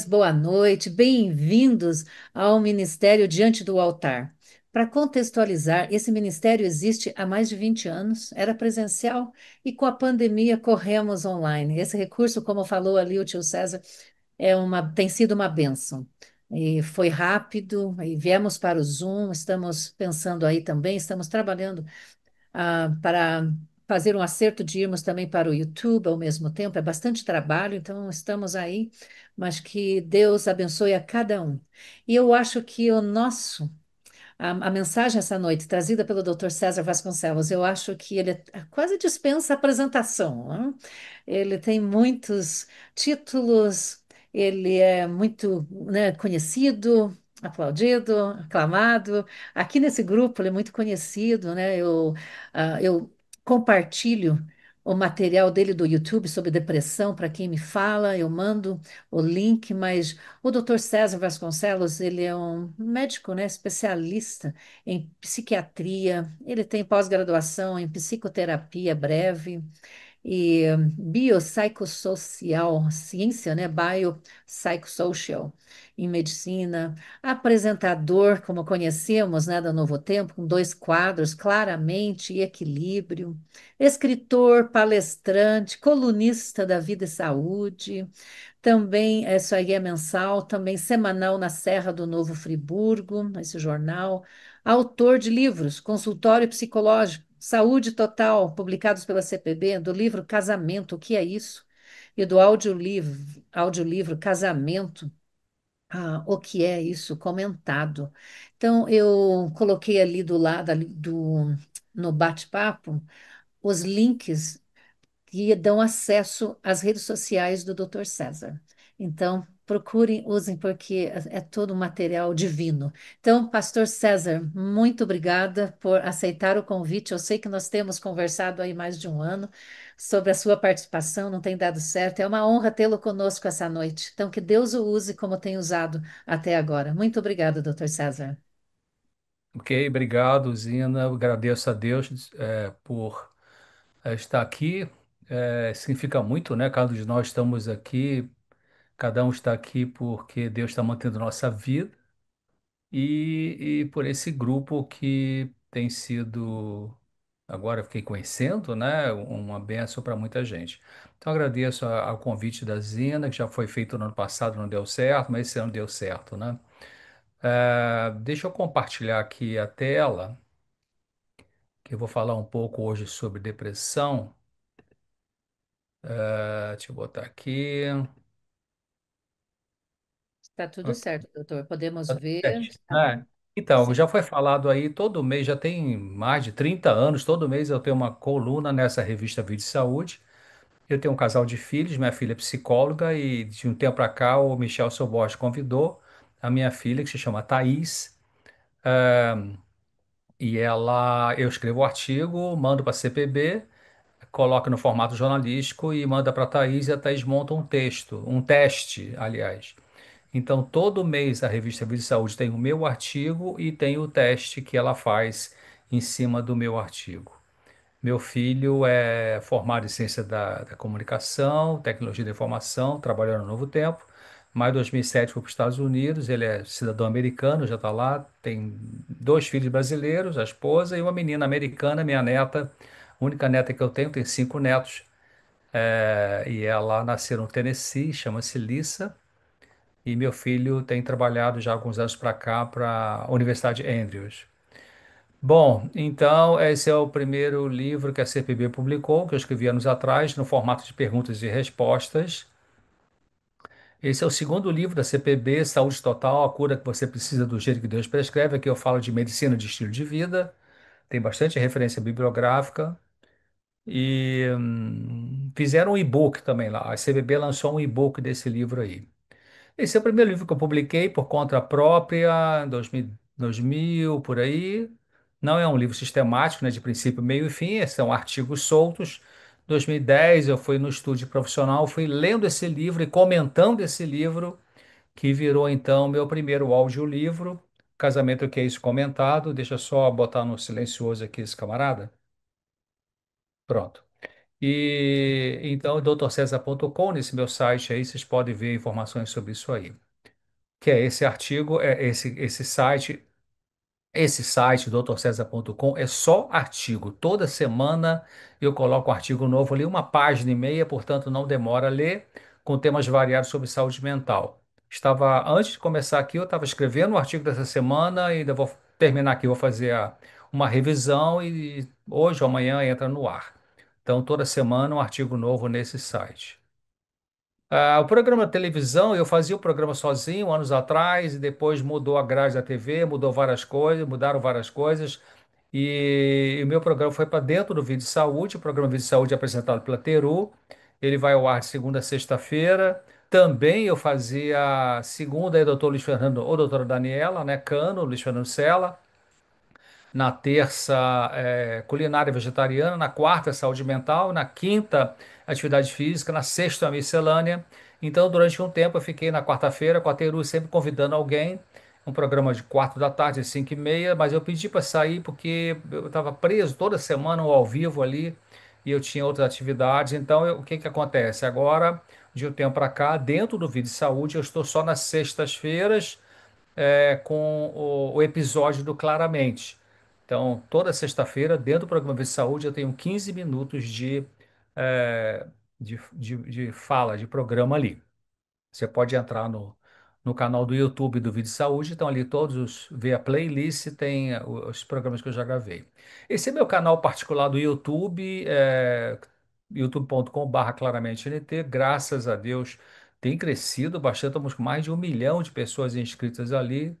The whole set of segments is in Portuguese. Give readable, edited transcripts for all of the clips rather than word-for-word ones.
Boa noite, bem-vindos ao Ministério Diante do Altar. Para contextualizar, esse ministério existe há mais de 20 anos, era presencial e com a pandemia corremos online. Esse recurso, como falou ali o tio César, tem sido uma bênção. E foi rápido, e viemos para o Zoom, estamos pensando aí também, estamos trabalhando para fazer um acerto de irmos também para o YouTube ao mesmo tempo. É bastante trabalho, então estamos aí, mas que Deus abençoe a cada um. E eu acho que a mensagem essa noite, trazida pelo Dr. César Vasconcelos, eu acho que ele quase dispensa apresentação, né? Ele tem muitos títulos, ele é muito, né, conhecido, aplaudido, aclamado. Aqui nesse grupo ele é muito conhecido, né? Eu compartilho o material dele do YouTube sobre depressão para quem me fala, eu mando o link, mas o Dr. César Vasconcelos, ele é um médico, né, especialista em psiquiatria, ele tem pós-graduação em psicoterapia breve, e biopsicossocial, ciência, né? Biopsychosocial em medicina, apresentador, como conhecemos, né, da Novo Tempo, com dois quadros, Claramente e Equilíbrio, escritor, palestrante, colunista da Vida e Saúde, também, isso aí é mensal, também semanal na Serra do Novo Friburgo, esse jornal. Autor de livros, Consultório Psicológico, Saúde Total, publicados pela CPB, do livro Casamento, o que é isso? E do audiolivro Casamento, o que é isso? Comentado. Então, eu coloquei ali do lado, no bate-papo, os links que dão acesso às redes sociais do Dr. César. Então, procurem, usem, porque é todo um material divino. Então, Pastor César, muito obrigada por aceitar o convite. Eu sei que nós temos conversado aí mais de um ano sobre a sua participação, não tem dado certo. É uma honra tê-lo conosco essa noite. Então, que Deus o use como tem usado até agora. Muito obrigada, Dr. César. Ok, obrigado, Zina. Eu agradeço a Deus por estar aqui. Significa muito, né? Cada um de nós estamos aqui, cada um está aqui porque Deus está mantendo nossa vida e por esse grupo que tem sido, agora fiquei conhecendo, né? Uma bênção para muita gente. Então agradeço ao convite da Zina, que já foi feito no ano passado, não deu certo, mas esse ano deu certo, né? Deixa eu compartilhar aqui a tela, que eu vou falar um pouco hoje sobre depressão. Deixa eu botar aqui. Está tudo Ok, certo, doutor. Podemos tá tudo ver. certinho, né? Então, Sim. já foi falado aí, todo mês, já tem mais de 30 anos, todo mês eu tenho uma coluna nessa revista Vida e Saúde. Eu tenho um casal de filhos, minha filha é psicóloga, e de um tempo para cá o Michel Sobosch convidou a minha filha, que se chama Thaís, e eu escrevo o artigo, mando para a CPB, coloca no formato jornalístico e manda para a Thaís, e a Thaís monta um texto, um teste, aliás. Então, todo mês a revista Vida e Saúde tem o meu artigo e tem o teste que ela faz em cima do meu artigo. Meu filho é formado em ciência da comunicação, tecnologia da informação, trabalhou no Novo Tempo. Mas em 2007 foi para os Estados Unidos, ele é cidadão americano, já está lá, tem dois filhos brasileiros, a esposa e uma menina americana, minha neta, única neta que eu tenho, tem cinco netos, e ela nasceu no Tennessee, chama-se Lisa, e meu filho tem trabalhado já há alguns anos para cá, para a Universidade Andrews. Bom, então esse é o primeiro livro que a CPB publicou, que eu escrevi anos atrás, no formato de perguntas e respostas. Esse é o segundo livro da CPB, Saúde Total, a cura que você precisa do jeito que Deus prescreve. Aqui eu falo de medicina de estilo de vida, tem bastante referência bibliográfica. E fizeram um e-book também lá. A CBB lançou um e-book desse livro aí. Esse é o primeiro livro que eu publiquei por conta própria, 2000, por aí. Não é um livro sistemático, né, de princípio, meio e fim, são artigos soltos. 2010 eu fui no estúdio profissional, fui lendo esse livro e comentando esse livro, que virou então meu primeiro audiolivro, Casamento que é isso comentado. Deixa eu só botar no silencioso aqui esse camarada. Pronto. E então, doutorcesar.com, nesse meu site aí, vocês podem ver informações sobre isso aí. Que é esse artigo, esse site, doutorcesar.com, é só artigo. Toda semana eu coloco um artigo novo ali, uma página e meia, portanto não demora a ler, com temas variados sobre saúde mental. Antes de começar aqui, eu estava escrevendo o artigo dessa semana e ainda vou terminar aqui, vou fazer uma revisão e hoje ou amanhã entra no ar. Então, toda semana um artigo novo nesse site. O programa de televisão, eu fazia o programa sozinho anos atrás, e depois mudou a grade da TV, mudou várias coisas, mudaram várias coisas, e o meu programa foi para dentro do Vídeo Saúde. O programa Vídeo Saúde é apresentado pela Teru, ele vai ao ar de segunda a sexta-feira. Também eu fazia segunda, aí doutor Luiz Fernando ou doutora Daniela, né, Cano, Luiz Fernando Sela. Na terça, culinária vegetariana. Na quarta, saúde mental. Na quinta, atividade física. Na sexta, miscelânea. Então, durante um tempo, eu fiquei na quarta-feira com a Teru, sempre convidando alguém. Um programa de 4 da tarde, às 5h30. Mas eu pedi para sair porque eu estava preso toda semana, um ao vivo ali. E eu tinha outras atividades. Então, o que que acontece? Agora, de um tempo para cá, dentro do Vídeo Saúde, eu estou só nas sextas-feiras com o episódio do Claramente. Então, toda sexta-feira, dentro do programa de saúde, eu tenho 15 minutos eh, de fala, de programa ali. Você pode entrar no canal do YouTube do Vídeo Saúde, então ali vê a playlist, tem os programas que eu já gravei. Esse é meu canal particular do YouTube, youtube.com/, claramente NT, graças a Deus tem crescido bastante, estamos com mais de 1 milhão de pessoas inscritas ali,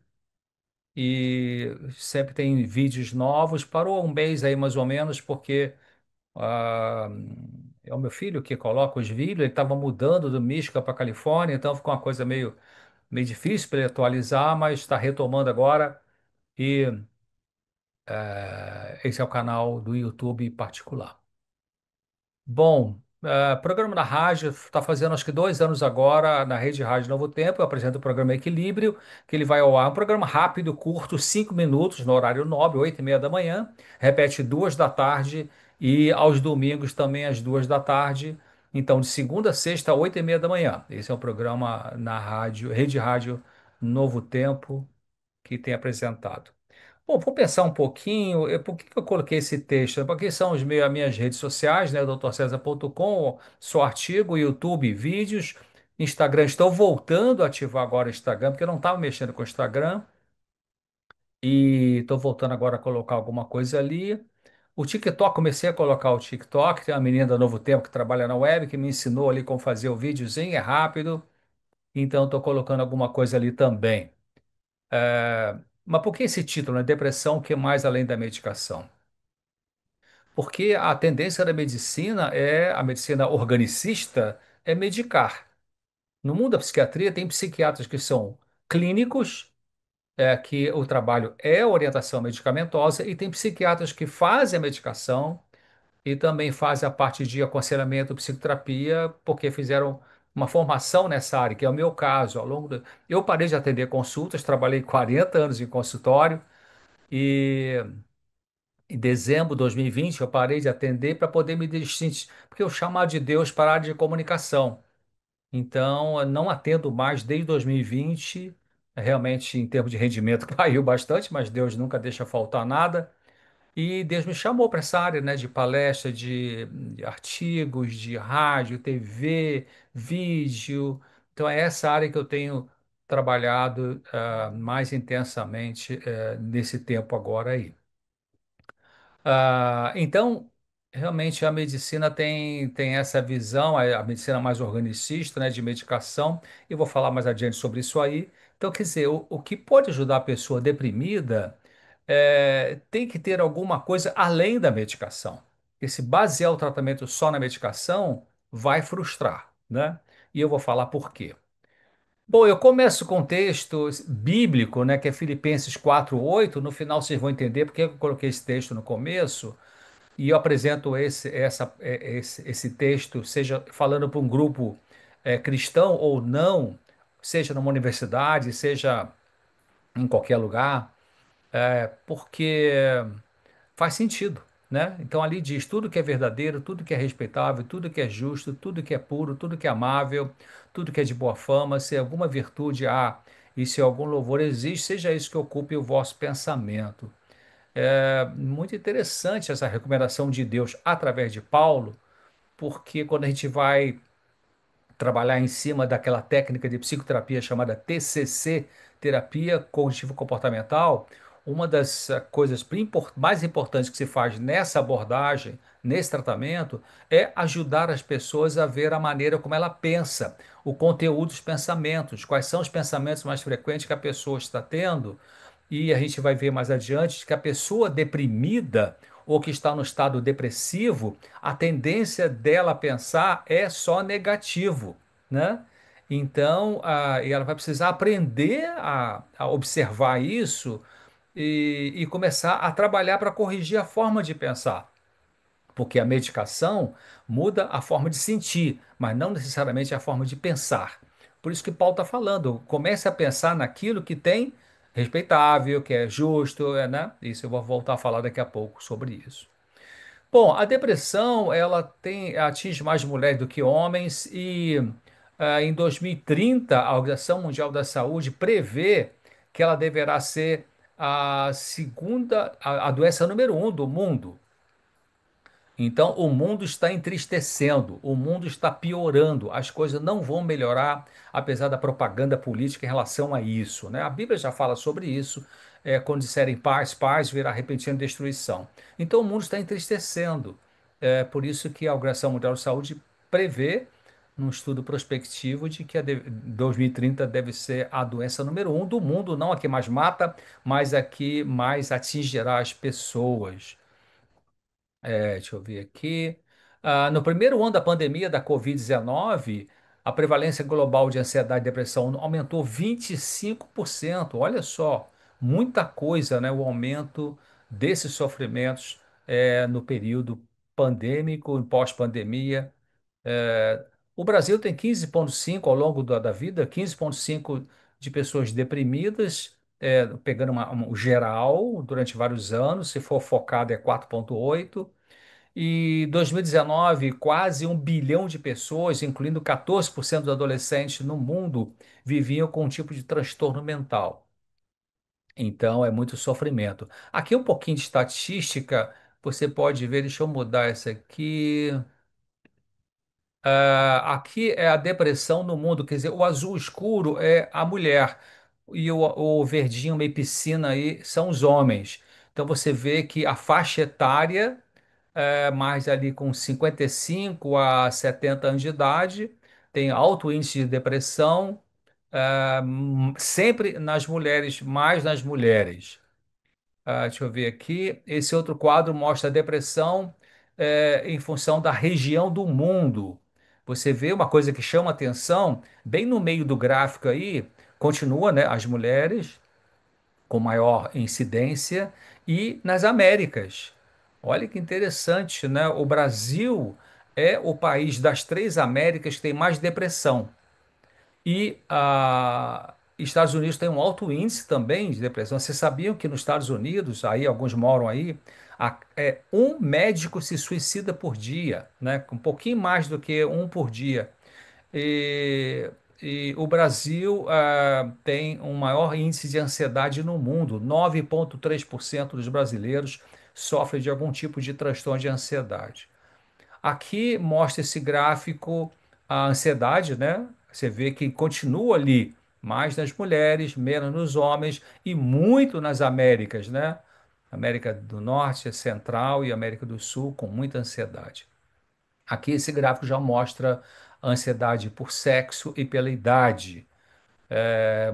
e sempre tem vídeos novos. Parou um mês aí mais ou menos, porque ah, é o meu filho que coloca os vídeos, ele estava mudando do Michigan para Califórnia, então ficou uma coisa meio difícil para ele atualizar, mas está retomando agora. E esse é o canal do YouTube particular. Bom, programa na rádio, está fazendo acho que 2 anos agora, na Rede Rádio Novo Tempo. Eu apresento o programa Equilíbrio, que ele vai ao ar. Um programa rápido, curto, 5 minutos, no horário nobre, 8h30 da manhã. Repete 2 da tarde e aos domingos também às 2 da tarde. Então, de segunda a sexta, 8h30 da manhã. Esse é o programa na rádio, Rede Rádio Novo Tempo, que tem apresentado. Bom, vou pensar um pouquinho, por que que eu coloquei esse texto? Porque são as minhas redes sociais, né? doutorcesar.com, só artigo, YouTube, vídeos, Instagram. Estou voltando a ativar agora o Instagram, porque eu não estava mexendo com o Instagram, e estou voltando agora a colocar alguma coisa ali. O TikTok, comecei a colocar o TikTok, tem uma menina da Novo Tempo que trabalha na web, que me ensinou ali como fazer o videozinho, é rápido, então estou colocando alguma coisa ali também. Mas por que esse título, né? Depressão, o que mais além da medicação? Porque a tendência da medicina a medicina organicista, é medicar. No mundo da psiquiatria, tem psiquiatras que são clínicos, que o trabalho é orientação medicamentosa, e tem psiquiatras que fazem a medicação e também fazem a parte de aconselhamento, psicoterapia, porque fizeram uma formação nessa área, que é o meu caso. Eu parei de atender consultas, trabalhei 40 anos em consultório, e em dezembro de 2020, eu parei de atender para poder me distinguir, porque o chamado de Deus para a área de comunicação. Então, eu não atendo mais desde 2020. Realmente, em termos de rendimento, caiu bastante, mas Deus nunca deixa faltar nada. E Deus me chamou para essa área, né, de palestra, de artigos, de rádio, TV, vídeo. Então, é essa área que eu tenho trabalhado mais intensamente nesse tempo agora aí. Então, realmente a medicina tem essa visão, a medicina mais organicista, né, de medicação, e vou falar mais adiante sobre isso aí. Então, quer dizer, o que pode ajudar a pessoa deprimida tem que ter alguma coisa além da medicação. Porque se basear o tratamento só na medicação, vai frustrar, né? E eu vou falar por quê. Bom, eu começo com um texto bíblico, né, que é Filipenses 4:8. No final vocês vão entender porque eu coloquei esse texto no começo. E eu apresento esse texto, seja falando para um grupo cristão ou não, seja numa universidade, seja em qualquer lugar, porque faz sentido. né? Então ali diz tudo que é verdadeiro, tudo que é respeitável, tudo que é justo, tudo que é puro, tudo que é amável, tudo que é de boa fama, se alguma virtude há e se algum louvor existe, seja isso que ocupe o vosso pensamento. É muito interessante essa recomendação de Deus através de Paulo, porque quando a gente vai trabalhar em cima daquela técnica de psicoterapia chamada TCC, terapia cognitivo comportamental, uma das coisas mais importantes que se faz nessa abordagem, nesse tratamento, é ajudar as pessoas a ver a maneira como ela pensa, o conteúdo dos pensamentos, quais são os pensamentos mais frequentes que a pessoa está tendo, e a gente vai ver mais adiante que a pessoa deprimida ou que está no estado depressivo, a tendência dela pensar é só negativo, né? Então, e ela vai precisar aprender a observar isso e começar a trabalhar para corrigir a forma de pensar. Porque a medicação muda a forma de sentir, mas não necessariamente a forma de pensar. Por isso que Paulo está falando, comece a pensar naquilo que tem respeitável, que é justo, né? Isso eu vou voltar a falar daqui a pouco sobre isso. Bom, a depressão ela atinge mais mulheres do que homens e em 2030 a Organização Mundial da Saúde prevê que ela deverá ser a segunda, a doença número um do mundo. Então, o mundo está entristecendo, o mundo está piorando, as coisas não vão melhorar, apesar da propaganda política em relação a isso, né? A Bíblia já fala sobre isso, quando disserem paz, paz, virá repentina destruição. Então, o mundo está entristecendo. É por isso que a Organização Mundial de Saúde prevê, num estudo prospectivo, de que 2030 deve ser a doença número um do mundo, não a que mais mata, mas a que mais atingirá as pessoas. Deixa eu ver aqui. No primeiro ano da pandemia da Covid-19, a prevalência global de ansiedade e depressão aumentou 25%. Olha só, muita coisa, né? O aumento desses sofrimentos no período pandêmico e pós-pandemia. É, o Brasil tem 15,5 ao longo da vida, 15,5 de pessoas deprimidas, pegando o geral durante vários anos, se for focado é 4,8. E 2019, quase 1 bilhão de pessoas, incluindo 14% dos adolescentes no mundo, viviam com um tipo de transtorno mental. Então, é muito sofrimento. Aqui um pouquinho de estatística, você pode ver, deixa eu mudar essa aqui. Aqui é a depressão no mundo, quer dizer, o azul escuro é a mulher e o verdinho meio piscina aí são os homens. Então você vê que a faixa etária mais ali com 55 a 70 anos de idade, tem alto índice de depressão, sempre nas mulheres, mais nas mulheres. Deixa eu ver aqui. Esse outro quadro mostra a depressão em função da região do mundo. Você vê uma coisa que chama atenção, bem no meio do gráfico aí, continua, né, as mulheres com maior incidência e nas Américas. Olha que interessante, né? O Brasil é o país das três Américas que tem mais depressão. E Estados Unidos tem um alto índice também de depressão. Vocês sabiam que nos Estados Unidos, aí alguns moram aí, um médico se suicida por dia, né? Um pouquinho mais do que um por dia. E, e o Brasil tem um maior índice de ansiedade no mundo. 9,3% dos brasileiros sofrem de algum tipo de transtorno de ansiedade. Aqui mostra esse gráfico a ansiedade, né? Você vê que continua ali, mais nas mulheres, menos nos homens e muito nas Américas, né? América do Norte, Central e América do Sul com muita ansiedade. Aqui esse gráfico já mostra a ansiedade por sexo e pela idade.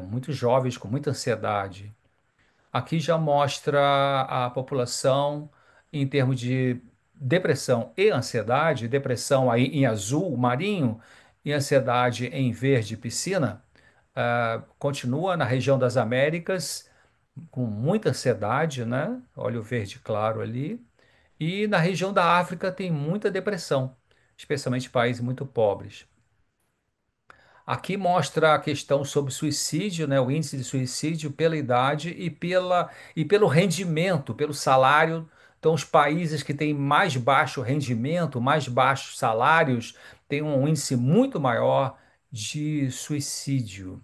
Muitos jovens com muita ansiedade. Aqui já mostra a população em termos de depressão e ansiedade. Depressão aí em azul, marinho, e ansiedade em verde, piscina. Continua na região das Américas com muita ansiedade, né? Olha o verde claro ali. E na região da África tem muita depressão, especialmente países muito pobres. Aqui mostra a questão sobre suicídio, né, o índice de suicídio pela idade e pelo rendimento, pelo salário Então, os países que têm mais baixo rendimento, mais baixos salários, têm um índice muito maior de suicídio.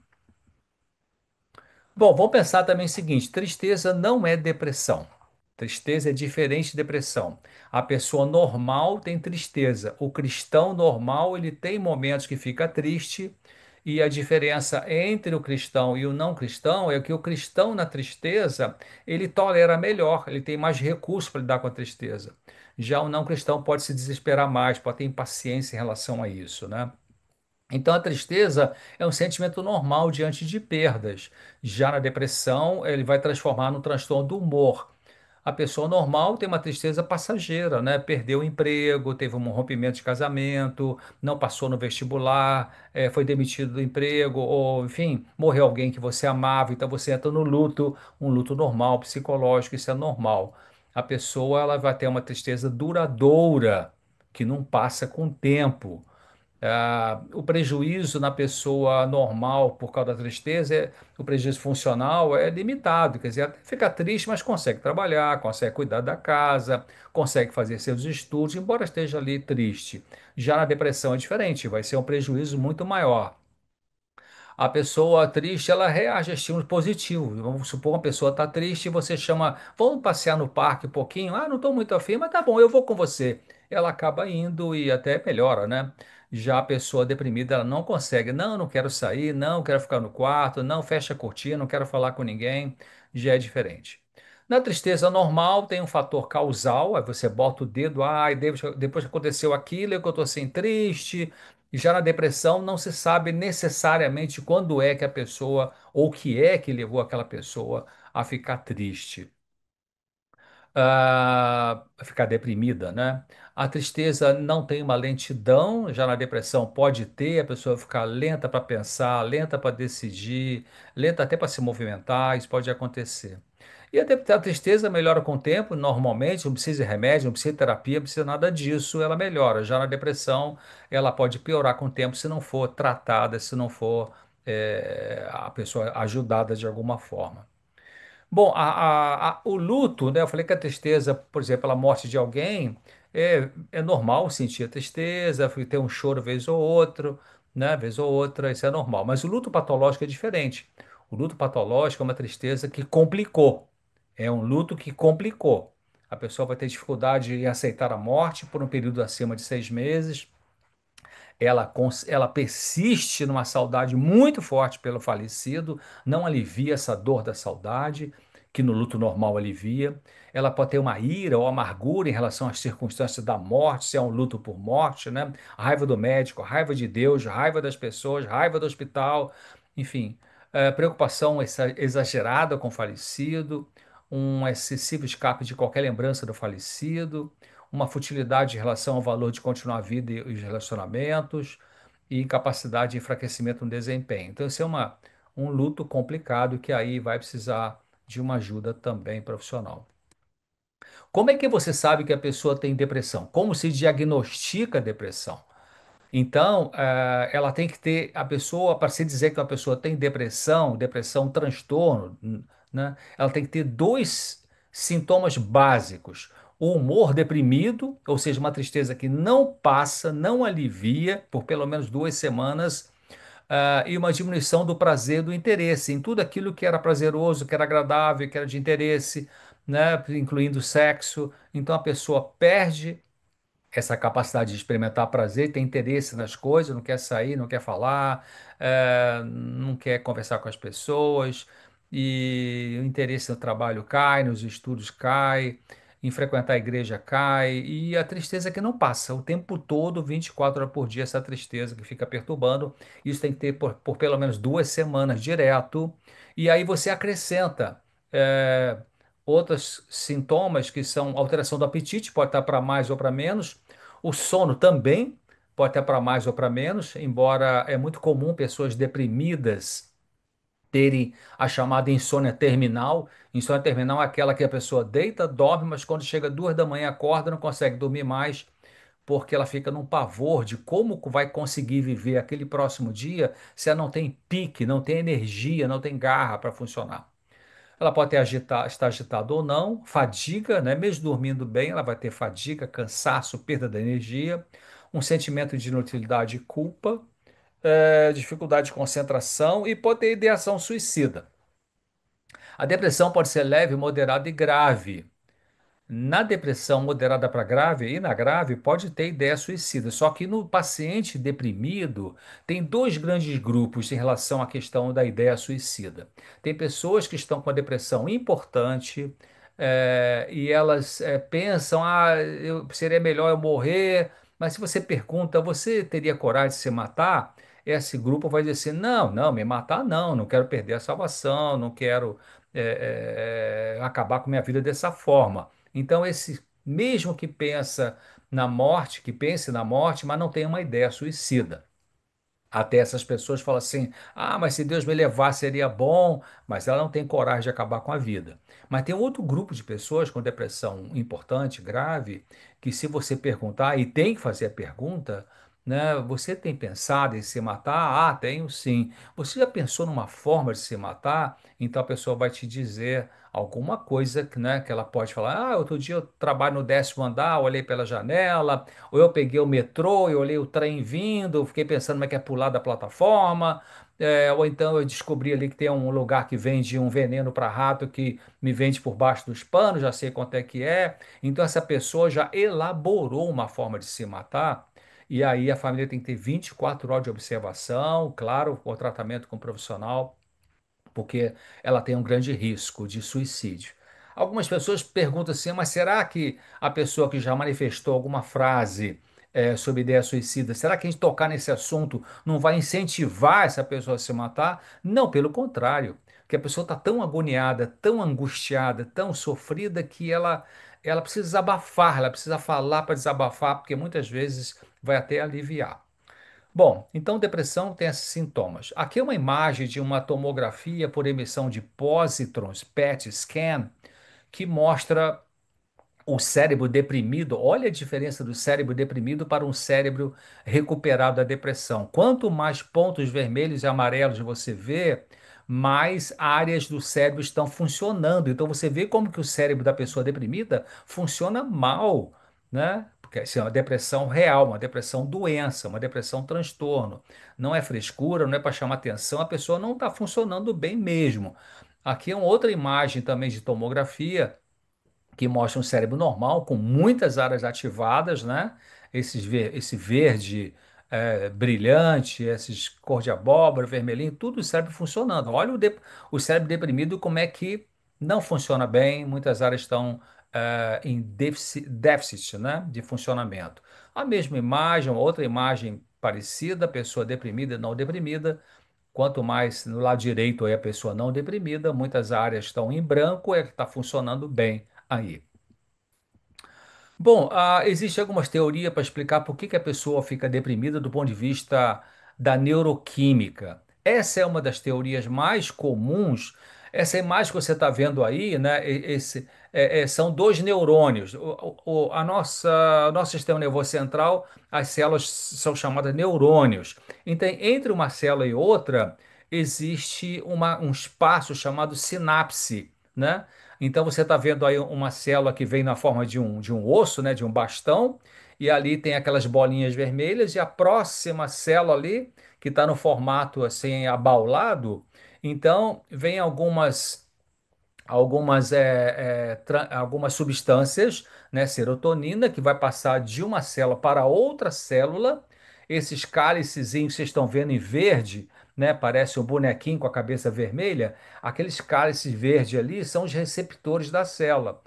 Bom, vamos pensar também o seguinte: tristeza não é depressão. Tristeza é diferente de depressão. A pessoa normal tem tristeza. O cristão normal, ele tem momentos que fica triste, e a diferença entre o cristão e o não cristão é que o cristão na tristeza, ele tolera melhor, ele tem mais recursos para lidar com a tristeza. Já o não cristão pode se desesperar mais, pode ter impaciência em relação a isso, né? Então, a tristeza é um sentimento normal diante de perdas. Já na depressão, ele vai transformar no transtorno do humor. A pessoa normal tem uma tristeza passageira, né? Perdeu o emprego, teve um rompimento de casamento, não passou no vestibular, foi demitido do emprego, ou, enfim, morreu alguém que você amava, então você entra no luto, um luto normal, psicológico, isso é normal. A pessoa ela vai ter uma tristeza duradoura, que não passa com o tempo. O prejuízo na pessoa normal por causa da tristeza, o prejuízo funcional é limitado, quer dizer, até fica triste, mas consegue trabalhar, consegue cuidar da casa, consegue fazer seus estudos, embora esteja ali triste. Já na depressão é diferente, vai ser um prejuízo muito maior. A pessoa triste, ela reage a estímulos positivos. Vamos supor uma pessoa está triste e você chama, vamos passear no parque um pouquinho? Ah, não estou muito afim, mas tá bom, eu vou com você. Ela acaba indo e até melhora, né? Já a pessoa deprimida, ela não consegue. Não, não quero sair, não quero ficar no quarto, não fecha a cortina, não quero falar com ninguém. Já é diferente. Na tristeza normal, tem um fator causal, aí você bota o dedo, ai, depois que aconteceu aquilo, é que eu estou assim triste. E já na depressão, não se sabe necessariamente quando é que a pessoa, ou o que é que levou aquela pessoa a ficar triste, a ficar deprimida, né? A tristeza não tem uma lentidão, já na depressão pode ter, a pessoa ficar lenta para pensar, lenta para decidir, lenta até para se movimentar, isso pode acontecer. E a tristeza melhora com o tempo, normalmente, não precisa de remédio, não precisa de terapia, não precisa nada disso, ela melhora. Já na depressão, ela pode piorar com o tempo se não for tratada, se não for, a pessoa ajudada de alguma forma. Bom, o luto, né? Eu falei que a tristeza, por exemplo, pela morte de alguém, é normal sentir a tristeza, ter um choro vez ou outro, né? Vez ou outra, isso é normal. Mas o luto patológico é diferente. O luto patológico é uma tristeza que complicou. É um luto que complicou. A pessoa vai ter dificuldade em aceitar a morte por um período acima de 6 meses. Ela persiste numa saudade muito forte pelo falecido, não alivia essa dor da saudade, que no luto normal alivia. Ela pode ter uma ira ou amargura em relação às circunstâncias da morte, se é um luto por morte, né? A raiva do médico, a raiva de Deus, a raiva das pessoas, a raiva do hospital, enfim, preocupação exagerada com o falecido, um excessivo escape de qualquer lembrança do falecido, uma futilidade em relação ao valor de continuar a vida e os relacionamentos, e incapacidade de enfraquecimento no desempenho. Então, esse é um luto complicado que aí vai precisar de uma ajuda também profissional. Como é que você sabe que a pessoa tem depressão? Como se diagnostica depressão? Então, ela tem que ter a pessoa, para se dizer que uma pessoa tem depressão, depressão, transtorno, né? Ela tem que ter dois sintomas básicos: o humor deprimido, ou seja, uma tristeza que não passa, não alivia por pelo menos 2 semanas, e uma diminuição do prazer, do interesse em tudo aquilo que era prazeroso, que era agradável, que era de interesse, né? Incluindo o sexo. Então, a pessoa perde essa capacidade de experimentar prazer, tem interesse nas coisas, não quer sair, não quer falar, não quer conversar com as pessoas, e o interesse no trabalho cai, nos estudos cai, em frequentar a igreja cai, e a tristeza que não passa, o tempo todo, 24 horas por dia, essa tristeza que fica perturbando, isso tem que ter por pelo menos 2 semanas direto, e aí você acrescenta. eh, Outros sintomas que são alteração do apetite, pode estar para mais ou para menos. O sono também pode estar para mais ou para menos, embora é muito comum pessoas deprimidas terem a chamada insônia terminal. Insônia terminal é aquela que a pessoa deita, dorme, mas quando chega 2 da manhã acorda, não consegue dormir mais, porque ela fica num pavor de como vai conseguir viver aquele próximo dia se ela não tem pique, não tem energia, não tem garra para funcionar. ela pode estar agitada ou não, fadiga, né? Mesmo dormindo bem, ela vai ter fadiga, cansaço, perda da energia, um sentimento de inutilidade e culpa, dificuldade de concentração e pode ter ideação suicida. A depressão pode ser leve, moderada e grave. Na depressão moderada para grave e na grave pode ter ideia suicida. Só que no paciente deprimido tem dois grandes grupos em relação à questão da ideia suicida. Tem pessoas que estão com a depressão importante, e elas pensam, seria melhor eu morrer. Mas se você pergunta, você teria coragem de se matar? Esse grupo vai dizer assim, não, não, me matar não, não quero perder a salvação, não quero acabar com minha vida dessa forma. Então, esse mesmo que pensa na morte, que pense na morte, mas não tem uma ideia suicida. Até essas pessoas falam assim: ah, mas se Deus me levar seria bom, mas ela não tem coragem de acabar com a vida. Mas tem outro grupo de pessoas com depressão importante, grave, que se você perguntar, e tem que fazer a pergunta, né? Você tem pensado em se matar? Ah, tenho sim. Você já pensou numa forma de se matar? Então a pessoa vai te dizer alguma coisa, né, que ela pode falar: ah, outro dia eu trabalho no 10º andar, olhei pela janela. Ou eu peguei o metrô e olhei o trem vindo, fiquei pensando como é que é pular da plataforma. Ou então eu descobri ali que tem um lugar que vende um veneno para rato que me vende por baixo dos panos, já sei quanto é que é. Então essa pessoa já elaborou uma forma de se matar. E aí a família tem que ter 24 horas de observação, claro, o tratamento com o profissional porque ela tem um grande risco de suicídio. Algumas pessoas perguntam assim, mas será que a pessoa que já manifestou alguma frase sobre ideia suicida, será que a gente tocar nesse assunto não vai incentivar essa pessoa a se matar? Não, pelo contrário, porque a pessoa está tão agoniada, tão angustiada, tão sofrida que ela precisa desabafar, ela precisa falar para desabafar, porque muitas vezes vai até aliviar. Bom, então depressão tem esses sintomas. Aqui é uma imagem de uma tomografia por emissão de pósitrons, PET scan, que mostra o cérebro deprimido. Olha a diferença do cérebro deprimido para um cérebro recuperado da depressão. Quanto mais pontos vermelhos e amarelos você vê, mais áreas do cérebro estão funcionando. Então você vê como que o cérebro da pessoa deprimida funciona mal, né? Porque assim, é uma depressão real, uma depressão doença, uma depressão transtorno. Não é frescura, não é para chamar atenção, a pessoa não está funcionando bem mesmo. Aqui é uma outra imagem também de tomografia que mostra um cérebro normal, com muitas áreas ativadas, né? Esse verde brilhante, esses cor de abóbora, vermelhinho, tudo o cérebro funcionando. Olha o cérebro deprimido, como é que não funciona bem, muitas áreas estão em déficit, né? De funcionamento. A mesma imagem, uma outra imagem parecida, pessoa deprimida e não deprimida. Quanto mais no lado direito aí a pessoa não deprimida, muitas áreas estão em branco, é que está funcionando bem aí. Bom, existe algumas teorias para explicar por que que a pessoa fica deprimida do ponto de vista da neuroquímica. Essa é uma das teorias mais comuns. Essa imagem que você está vendo aí, né? São dois neurônios. O nosso sistema nervoso central, as células são chamadas neurônios. Então, entre uma célula e outra, existe um espaço chamado sinapse, né? Então você está vendo aí uma célula que vem na forma de um osso, né, de um bastão, e ali tem aquelas bolinhas vermelhas, e a próxima célula ali, que está no formato assim abaulado, então vem algumas substâncias, né, serotonina, que vai passar de uma célula para outra célula. Esses cálicezinhos que vocês estão vendo em verde, né, parece um bonequinho com a cabeça vermelha. Aqueles cálices verdes ali são os receptores da célula.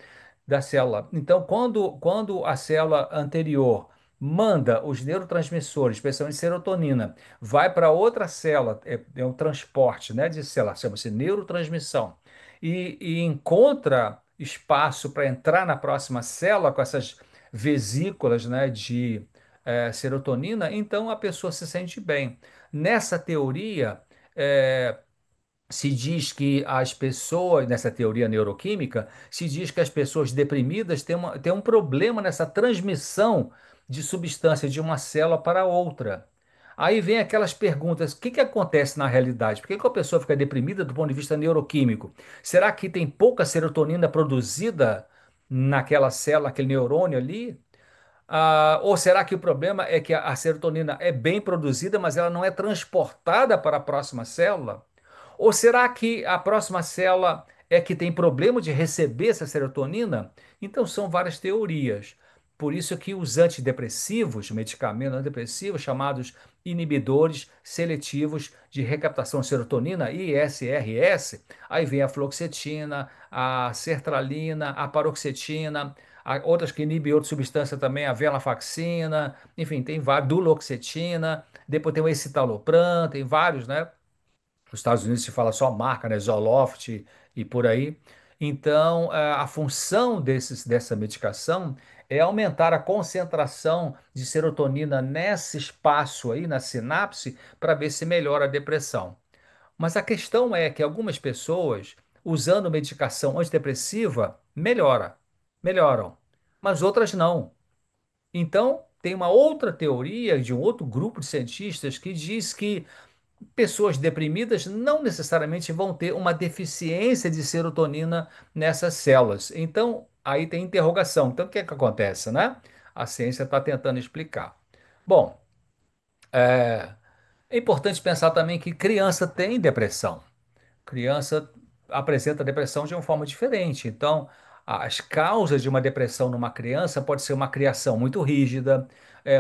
Então, quando a célula anterior manda os neurotransmissores, especialmente serotonina, vai para outra célula, é um transporte, né, de célula, chama-se neurotransmissão, e encontra espaço para entrar na próxima célula com essas vesículas, né, de serotonina, então a pessoa se sente bem. Nessa teoria, eh, se diz que as pessoas, nessa teoria neuroquímica, se diz que as pessoas deprimidas têm um problema nessa transmissão de substância de uma célula para outra. Aí vem aquelas perguntas: o que que acontece na realidade? Por que que a pessoa fica deprimida do ponto de vista neuroquímico? Será que tem pouca serotonina produzida naquela célula, naquele neurônio ali? Ou será que o problema é que a serotonina é bem produzida, mas ela não é transportada para a próxima célula? Ou será que a próxima célula é que tem problema de receber essa serotonina? Então são várias teorias. Por isso que os antidepressivos, medicamentos antidepressivos chamados inibidores seletivos de recaptação de serotonina, ISRS, aí vem a fluoxetina, a sertralina, a paroxetina, outras que inibem outra substância também, a venlafaxina, enfim, tem vários, duloxetina, depois tem o escitalopram, tem vários, né? Nos Estados Unidos se fala só marca, né? Zoloft e por aí. Então, a função dessa medicação é aumentar a concentração de serotonina nesse espaço aí, na sinapse, para ver se melhora a depressão. Mas a questão é que algumas pessoas, usando medicação antidepressiva, melhoram, mas outras não. Então, tem uma outra teoria de um outro grupo de cientistas que diz que pessoas deprimidas não necessariamente vão ter uma deficiência de serotonina nessas células. Então, aí tem interrogação. Então, o que é que acontece, né? A ciência está tentando explicar. Bom, é importante pensar também que criança tem depressão. Criança apresenta depressão de uma forma diferente. Então, as causas de uma depressão numa criança pode ser uma criação muito rígida,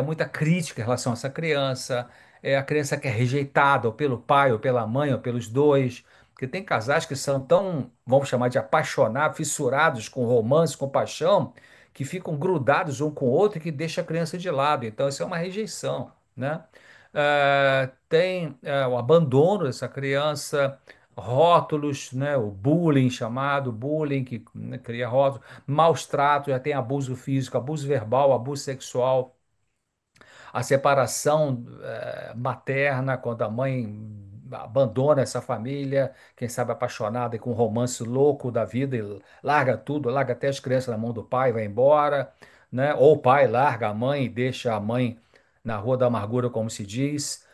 muita crítica em relação a essa criança, a criança que é rejeitada ou pelo pai, ou pela mãe, ou pelos dois. Porque tem casais que são tão, vamos chamar de apaixonados, fissurados com romance, com paixão, que ficam grudados um com o outro e que deixa a criança de lado. Então, isso é uma rejeição, né? Tem o abandono dessa criança, rótulos, né, o bullying chamado bullying, que né, cria rótulos, maus tratos, já tem abuso físico, abuso verbal, abuso sexual, a separação materna, quando a mãe abandona essa família, quem sabe apaixonada e com um romance louco da vida e larga tudo, larga até as crianças na mão do pai, vai embora, né? Ou o pai larga a mãe e deixa a mãe na rua da amargura, como se diz.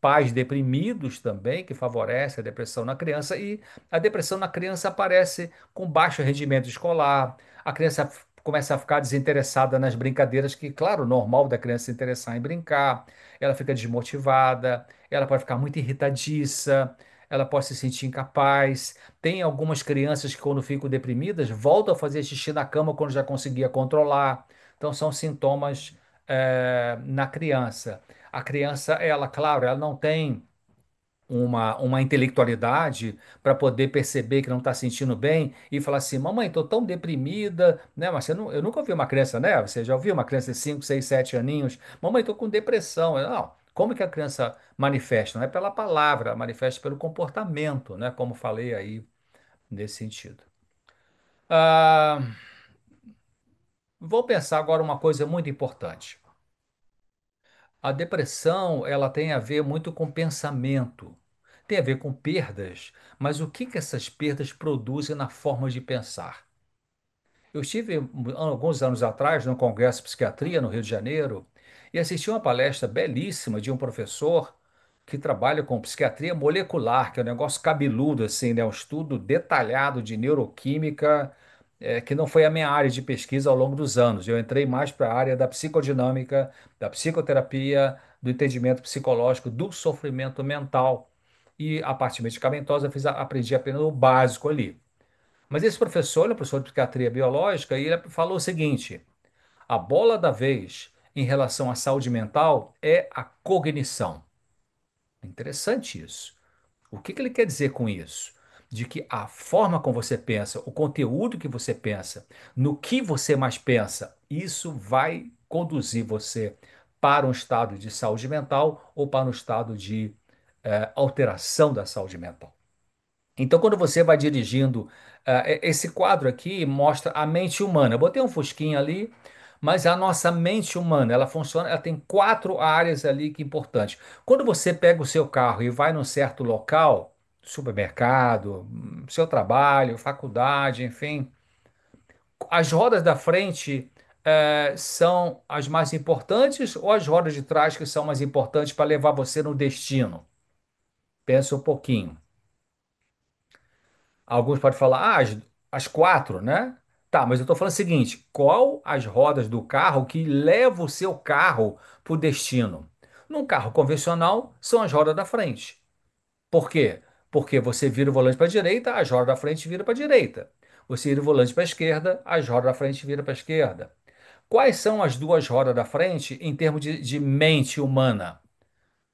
Pais deprimidos também, que favorece a depressão na criança, e a depressão na criança aparece com baixo rendimento escolar, a criança começa a ficar desinteressada nas brincadeiras, que, claro, normal da criança se interessar em brincar, ela fica desmotivada, ela pode ficar muito irritadiça, ela pode se sentir incapaz. Tem algumas crianças que, quando ficam deprimidas, voltam a fazer xixi na cama quando já conseguia controlar. Então, são sintomas, na criança. A criança, ela, claro, ela não tem uma intelectualidade para poder perceber que não está sentindo bem e falar assim, mamãe, estou tão deprimida, né? Mas eu nunca ouvi uma criança, né? Você já ouviu uma criança de 5, 6, 7 aninhos? Mamãe, estou com depressão. Não, como que a criança manifesta? Não é pela palavra, ela manifesta pelo comportamento, né? Como falei aí nesse sentido. Ah, vou pensar agora uma coisa muito importante. A depressão, ela tem a ver muito com pensamento, tem a ver com perdas, mas o que que essas perdas produzem na forma de pensar? Eu estive alguns anos atrás no Congresso de Psiquiatria no Rio de Janeiro e assisti uma palestra belíssima de um professor que trabalha com psiquiatria molecular, que é um negócio cabeludo assim, né? Um estudo detalhado de neuroquímica, que não foi a minha área de pesquisa ao longo dos anos. Eu entrei mais para a área da psicodinâmica, da psicoterapia, do entendimento psicológico, do sofrimento mental. E a parte medicamentosa aprendi apenas o básico ali. Mas esse professor, ele é professor de psiquiatria biológica, e ele falou o seguinte: a bola da vez em relação à saúde mental é a cognição. Interessante isso. O que que ele quer dizer com isso? De que a forma como você pensa, o conteúdo que você pensa, no que você mais pensa, isso vai conduzir você para um estado de saúde mental ou para um estado de alteração da saúde mental. Então, quando você vai dirigindo, esse quadro aqui mostra a mente humana. Eu botei um fusquinha ali, mas a nossa mente humana, ela funciona, ela tem quatro áreas ali que é importante. Quando você pega o seu carro e vai num certo local, supermercado, seu trabalho, faculdade, enfim, as rodas da frente, são as mais importantes ou as rodas de trás que são mais importantes para levar você no destino? Pensa um pouquinho. Alguns podem falar, as quatro, né? Tá, mas eu estou falando o seguinte: qual as rodas do carro que leva o seu carro para o destino? Num carro convencional, são as rodas da frente. Por quê? Porque você vira o volante para a direita, as rodas da frente viram para a direita. Você vira o volante para a esquerda, as rodas da frente viram para a esquerda. Quais são as duas rodas da frente em termos de mente humana?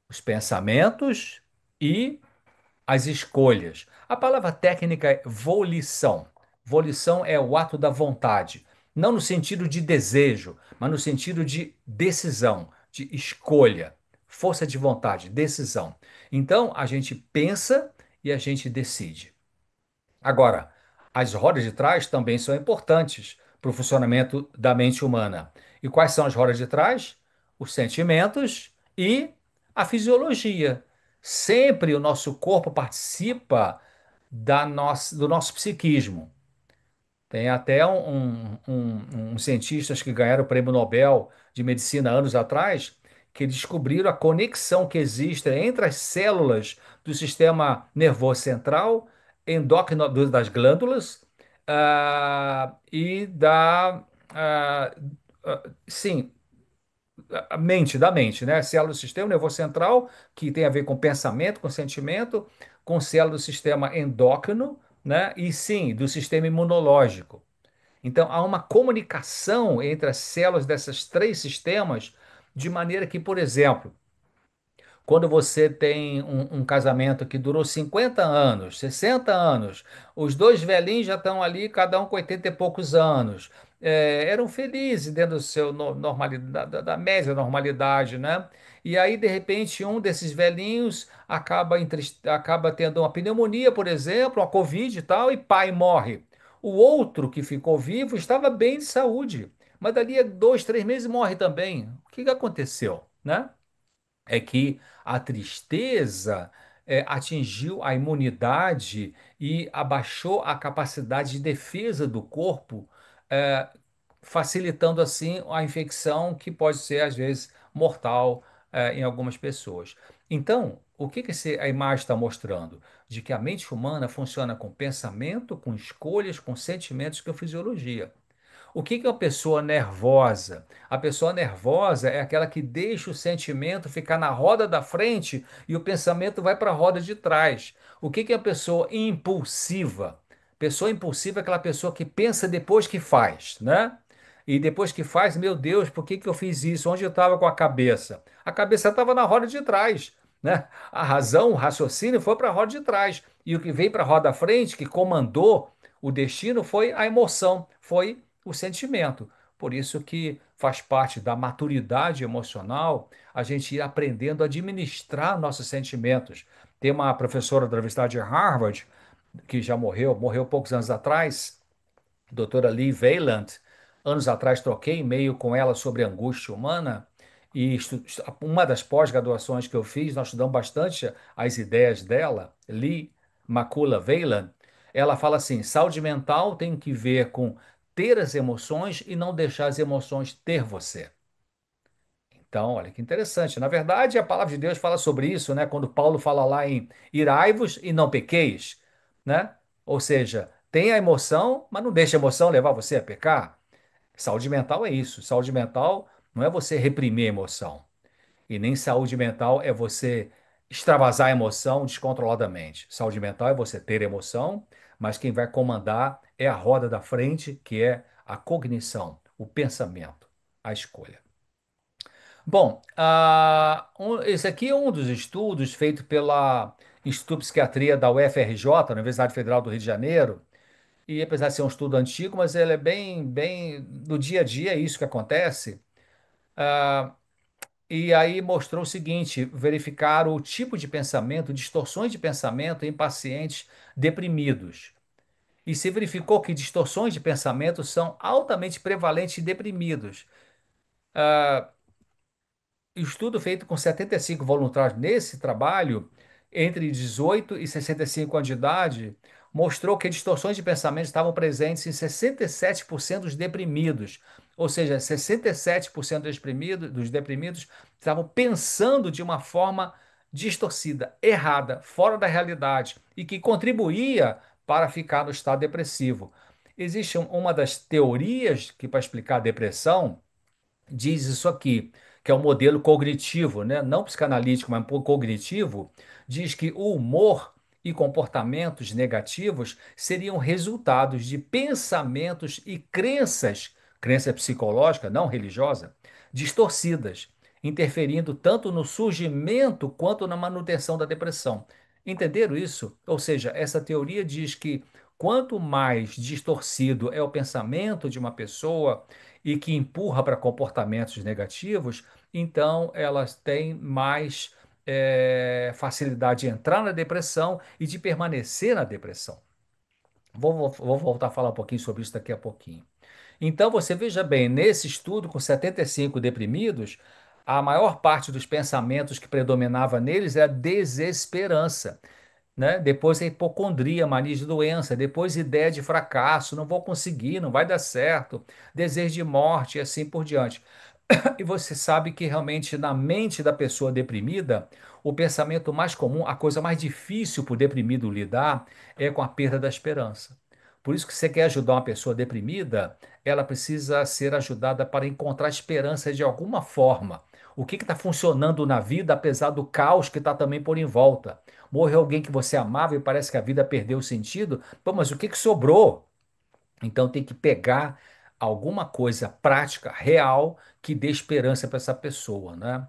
Os pensamentos e as escolhas. A palavra técnica é volição. Volição é o ato da vontade, não no sentido de desejo, mas no sentido de decisão, de escolha, força de vontade, decisão. Então, a gente pensa e a gente decide. Agora, as rodas de trás também são importantes para o funcionamento da mente humana. E quais são as rodas de trás? Os sentimentos e a fisiologia. Sempre o nosso corpo participa do nosso psiquismo. Tem até uns cientistas que ganharam o Prêmio Nobel de Medicina anos atrás, que descobriram a conexão que existe entre as células do sistema nervoso central, endócrino das glândulas, e sim, a mente, da mente, né? Célula do sistema nervoso central, que tem a ver com pensamento, com sentimento, com célula do sistema endócrino, né? E sim, do sistema imunológico. Então, há uma comunicação entre as células desses três sistemas, de maneira que, por exemplo, quando você tem um casamento que durou 50 anos, 60 anos, os dois velhinhos já estão ali, cada um com 80 e poucos anos, eram felizes dentro do seu normalidade, da média normalidade, né? E aí, de repente, um desses velhinhos acaba tendo uma pneumonia, por exemplo, uma Covid e tal, e pai morre. O outro que ficou vivo estava bem de saúde, mas dali a 2, 3 meses morre também. O que que aconteceu, né? É que a tristeza atingiu a imunidade e abaixou a capacidade de defesa do corpo, é, facilitando assim a infecção que pode ser, às vezes, mortal, em algumas pessoas. Então, o que que a imagem está mostrando? De que a mente humana funciona com pensamento, com escolhas, com sentimentos, com fisiologia. O que que é uma pessoa nervosa? A pessoa nervosa é aquela que deixa o sentimento ficar na roda da frente e o pensamento vai para a roda de trás. O que que é uma pessoa impulsiva? Pessoa impulsiva é aquela pessoa que pensa depois que faz, né? E depois que faz, meu Deus, por que que eu fiz isso? Onde eu estava com a cabeça? A cabeça estava na roda de trás, né? A razão, o raciocínio foi para a roda de trás. E o que veio para a roda da frente, que comandou o destino, foi a emoção, foi o sentimento. Por isso que faz parte da maturidade emocional a gente ir aprendendo a administrar nossos sentimentos. Tem uma professora da Universidade de Harvard, que já morreu poucos anos atrás, doutora Lee Valand. Anos atrás troquei e-mail com ela sobre angústia humana e uma das pós-graduações que eu fiz, nós estudamos bastante as ideias dela, Lee Makula Valand. Ela fala assim: saúde mental tem que ver com ter as emoções e não deixar as emoções ter você. Então, olha que interessante. Na verdade, a palavra de Deus fala sobre isso, né? Quando Paulo fala lá em irai-vos e não pequeis, né? Ou seja, tem a emoção, mas não deixa a emoção levar você a pecar. Saúde mental é isso. Saúde mental não é você reprimir a emoção. E nem saúde mental é você extravasar a emoção descontroladamente. Saúde mental é você ter emoção, mas quem vai comandar é a roda da frente, que é a cognição, o pensamento, a escolha. Bom, esse aqui é um dos estudos feito pela Instituto de Psiquiatria da UFRJ, Universidade Federal do Rio de Janeiro, e apesar de ser um estudo antigo, mas ele é bem do dia a dia, é isso que acontece. Ah, e aí mostrou o seguinte: verificaram o tipo de pensamento, distorções de pensamento em pacientes deprimidos. E se verificou que distorções de pensamento são altamente prevalentes em deprimidos. Estudo feito com 75 voluntários nesse trabalho, entre 18 e 65 anos de idade, mostrou que distorções de pensamento estavam presentes em 67% dos deprimidos. Ou seja, 67% dos deprimidos estavam pensando de uma forma distorcida, errada, fora da realidade e que contribuía para ficar no estado depressivo. Existe uma das teorias que para explicar a depressão diz isso aqui, que é o modelo cognitivo, né? Não psicanalítico, mas cognitivo, diz que o humor e comportamentos negativos seriam resultados de pensamentos e crenças, crença psicológica, não religiosa, distorcidas, interferindo tanto no surgimento quanto na manutenção da depressão. Entenderam isso? Ou seja, essa teoria diz que quanto mais distorcido é o pensamento de uma pessoa, e que empurra para comportamentos negativos, então elas têm mais facilidade de entrar na depressão e de permanecer na depressão. Vou voltar a falar um pouquinho sobre isso daqui a pouquinho. Então, você veja bem, nesse estudo com 75 deprimidos, a maior parte dos pensamentos que predominava neles era desesperança, né? Depois a hipocondria, mania de doença, depois ideia de fracasso, não vou conseguir, não vai dar certo, desejo de morte e assim por diante. E você sabe que realmente na mente da pessoa deprimida, o pensamento mais comum, a coisa mais difícil para o deprimido lidar é com a perda da esperança. Por isso que você quer ajudar uma pessoa deprimida, ela precisa ser ajudada para encontrar esperança de alguma forma. O que está funcionando na vida, apesar do caos que está também por em volta? Morreu alguém que você amava e parece que a vida perdeu o sentido. Pô, mas o que sobrou? Então tem que pegar alguma coisa prática, real, que dê esperança para essa pessoa, né?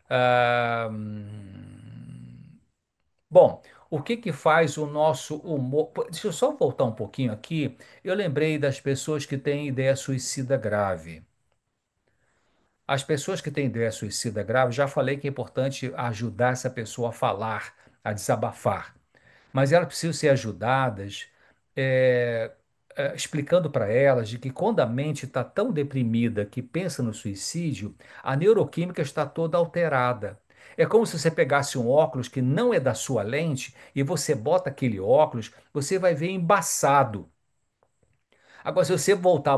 Ah, bom, o que faz o nosso humor? Pô, deixa eu só voltar um pouquinho aqui. Eu lembrei das pessoas que têm ideia suicida grave. As pessoas que têm ideia suicida grave, já falei que é importante ajudar essa pessoa a falar, a desabafar. Mas elas precisam ser ajudadas, é, explicando para elas de que quando a mente está tão deprimida que pensa no suicídio, a neuroquímica está toda alterada. É como se você pegasse um óculos que não é da sua lente e você bota aquele óculos, você vai ver embaçado. Agora, se você voltar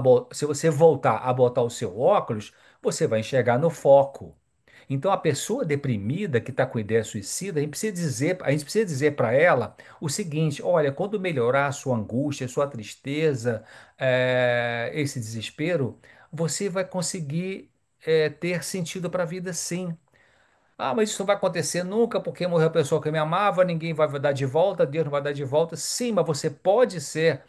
a botar o seu óculos, você vai enxergar no foco. Então, a pessoa deprimida que está com ideia suicida, a gente precisa dizer para ela o seguinte: olha, quando melhorar a sua angústia, a sua tristeza, esse desespero, você vai conseguir ter sentido para a vida, sim. Ah, mas isso não vai acontecer nunca porque morreu a pessoa que me amava, ninguém vai dar de volta, Deus não vai dar de volta. Sim, mas você pode ser,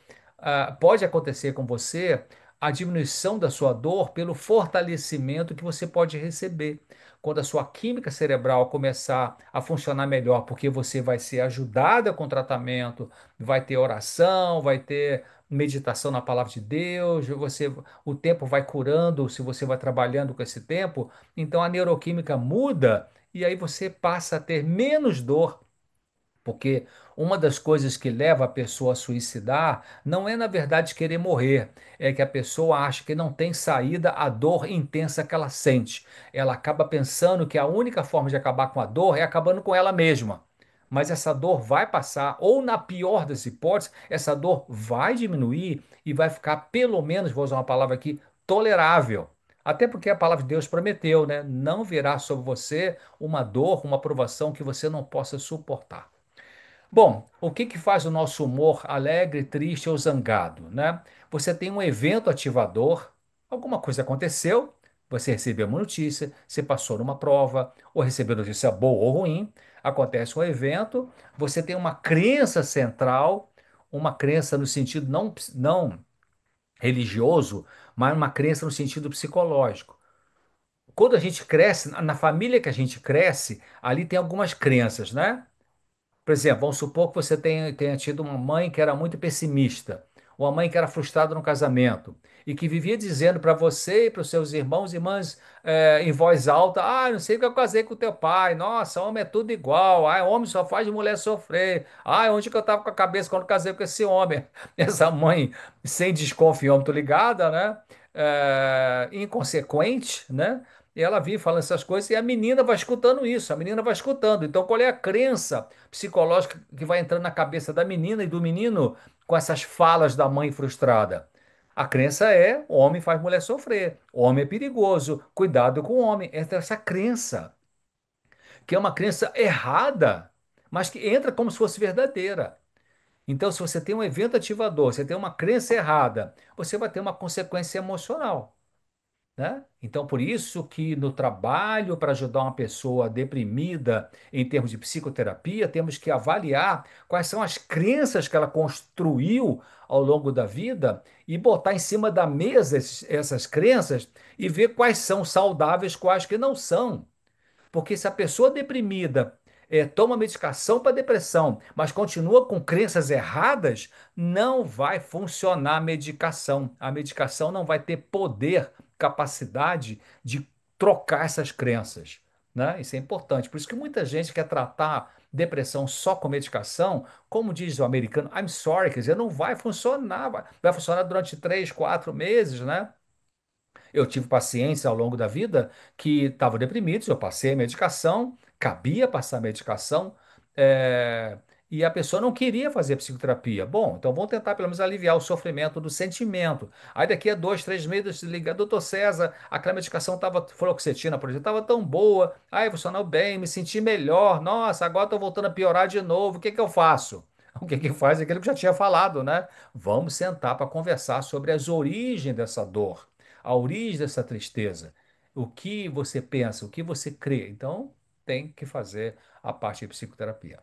pode acontecer com você a diminuição da sua dor pelo fortalecimento que você pode receber. Quando a sua química cerebral começar a funcionar melhor, porque você vai ser ajudada com tratamento, vai ter oração, vai ter meditação na palavra de Deus, o tempo vai curando se você vai trabalhando com esse tempo, então a neuroquímica muda e aí você passa a ter menos dor, porque uma das coisas que leva a pessoa a suicidar não é, na verdade, querer morrer, é que a pessoa acha que não tem saída à dor intensa que ela sente. Ela acaba pensando que a única forma de acabar com a dor é acabando com ela mesma. Mas essa dor vai passar, ou na pior das hipóteses, essa dor vai diminuir e vai ficar, pelo menos, vou usar uma palavra aqui, tolerável. Até porque a palavra de Deus prometeu, né? Não virá sobre você uma dor, uma provação que você não possa suportar. Bom, o que faz o nosso humor alegre, triste ou zangado, né? Você tem um evento ativador, alguma coisa aconteceu, você recebeu uma notícia, você passou numa prova, ou recebeu notícia boa ou ruim, acontece um evento, você tem uma crença central, uma crença no sentido não religioso, mas uma crença no sentido psicológico. Quando a gente cresce, na família que a gente cresce, ali tem algumas crenças, né? Por exemplo, vamos supor que você tenha tido uma mãe que era muito pessimista, uma mãe que era frustrada no casamento e que vivia dizendo para você e para os seus irmãos e irmãs em voz alta: Ah, não sei que eu casei com teu pai, nossa, homem é tudo igual, ah, homem só faz mulher sofrer, ah, onde que eu estava com a cabeça quando casei com esse homem? Essa mãe sem desconfiômetro ligada, né? Inconsequente, né? E ela vive falando essas coisas e a menina vai escutando isso, a menina vai escutando. Então, qual é a crença psicológica que vai entrando na cabeça da menina e do menino com essas falas da mãe frustrada? A crença é: homem faz mulher sofrer, homem é perigoso, cuidado com o homem. Essa crença, que é uma crença errada, mas que entra como se fosse verdadeira. Então, se você tem um evento ativador, você tem uma crença errada, você vai ter uma consequência emocional, né? Então, por isso que no trabalho para ajudar uma pessoa deprimida em termos de psicoterapia, temos que avaliar quais são as crenças que ela construiu ao longo da vida e botar em cima da mesa essas crenças e ver quais são saudáveis, quais que não são. Porque se a pessoa deprimida toma medicação para depressão, mas continua com crenças erradas, não vai funcionar a medicação. A medicação não vai ter poder, capacidade de trocar essas crenças, né? Isso é importante. Por isso que muita gente quer tratar depressão só com medicação, como diz o americano, I'm sorry, quer dizer, não vai funcionar. Vai funcionar durante 3, 4 meses, né? Eu tive pacientes ao longo da vida que estavam deprimidos, eu passei a medicação, cabia passar a medicação, eh, e a pessoa não queria fazer psicoterapia. Bom, então vamos tentar pelo menos aliviar o sofrimento do sentimento. Aí daqui a 2, 3 meses, liga, doutor César, aquela medicação estava, fluoxetina, por exemplo, estava tão boa, aí funcionou bem, me senti melhor, nossa, agora estou voltando a piorar de novo, o que que eu faço? O que que faz é aquilo que eu já tinha falado, né? Vamos sentar para conversar sobre as origens dessa dor, a origem dessa tristeza, o que você pensa, o que você crê. Então, tem que fazer a parte de psicoterapia.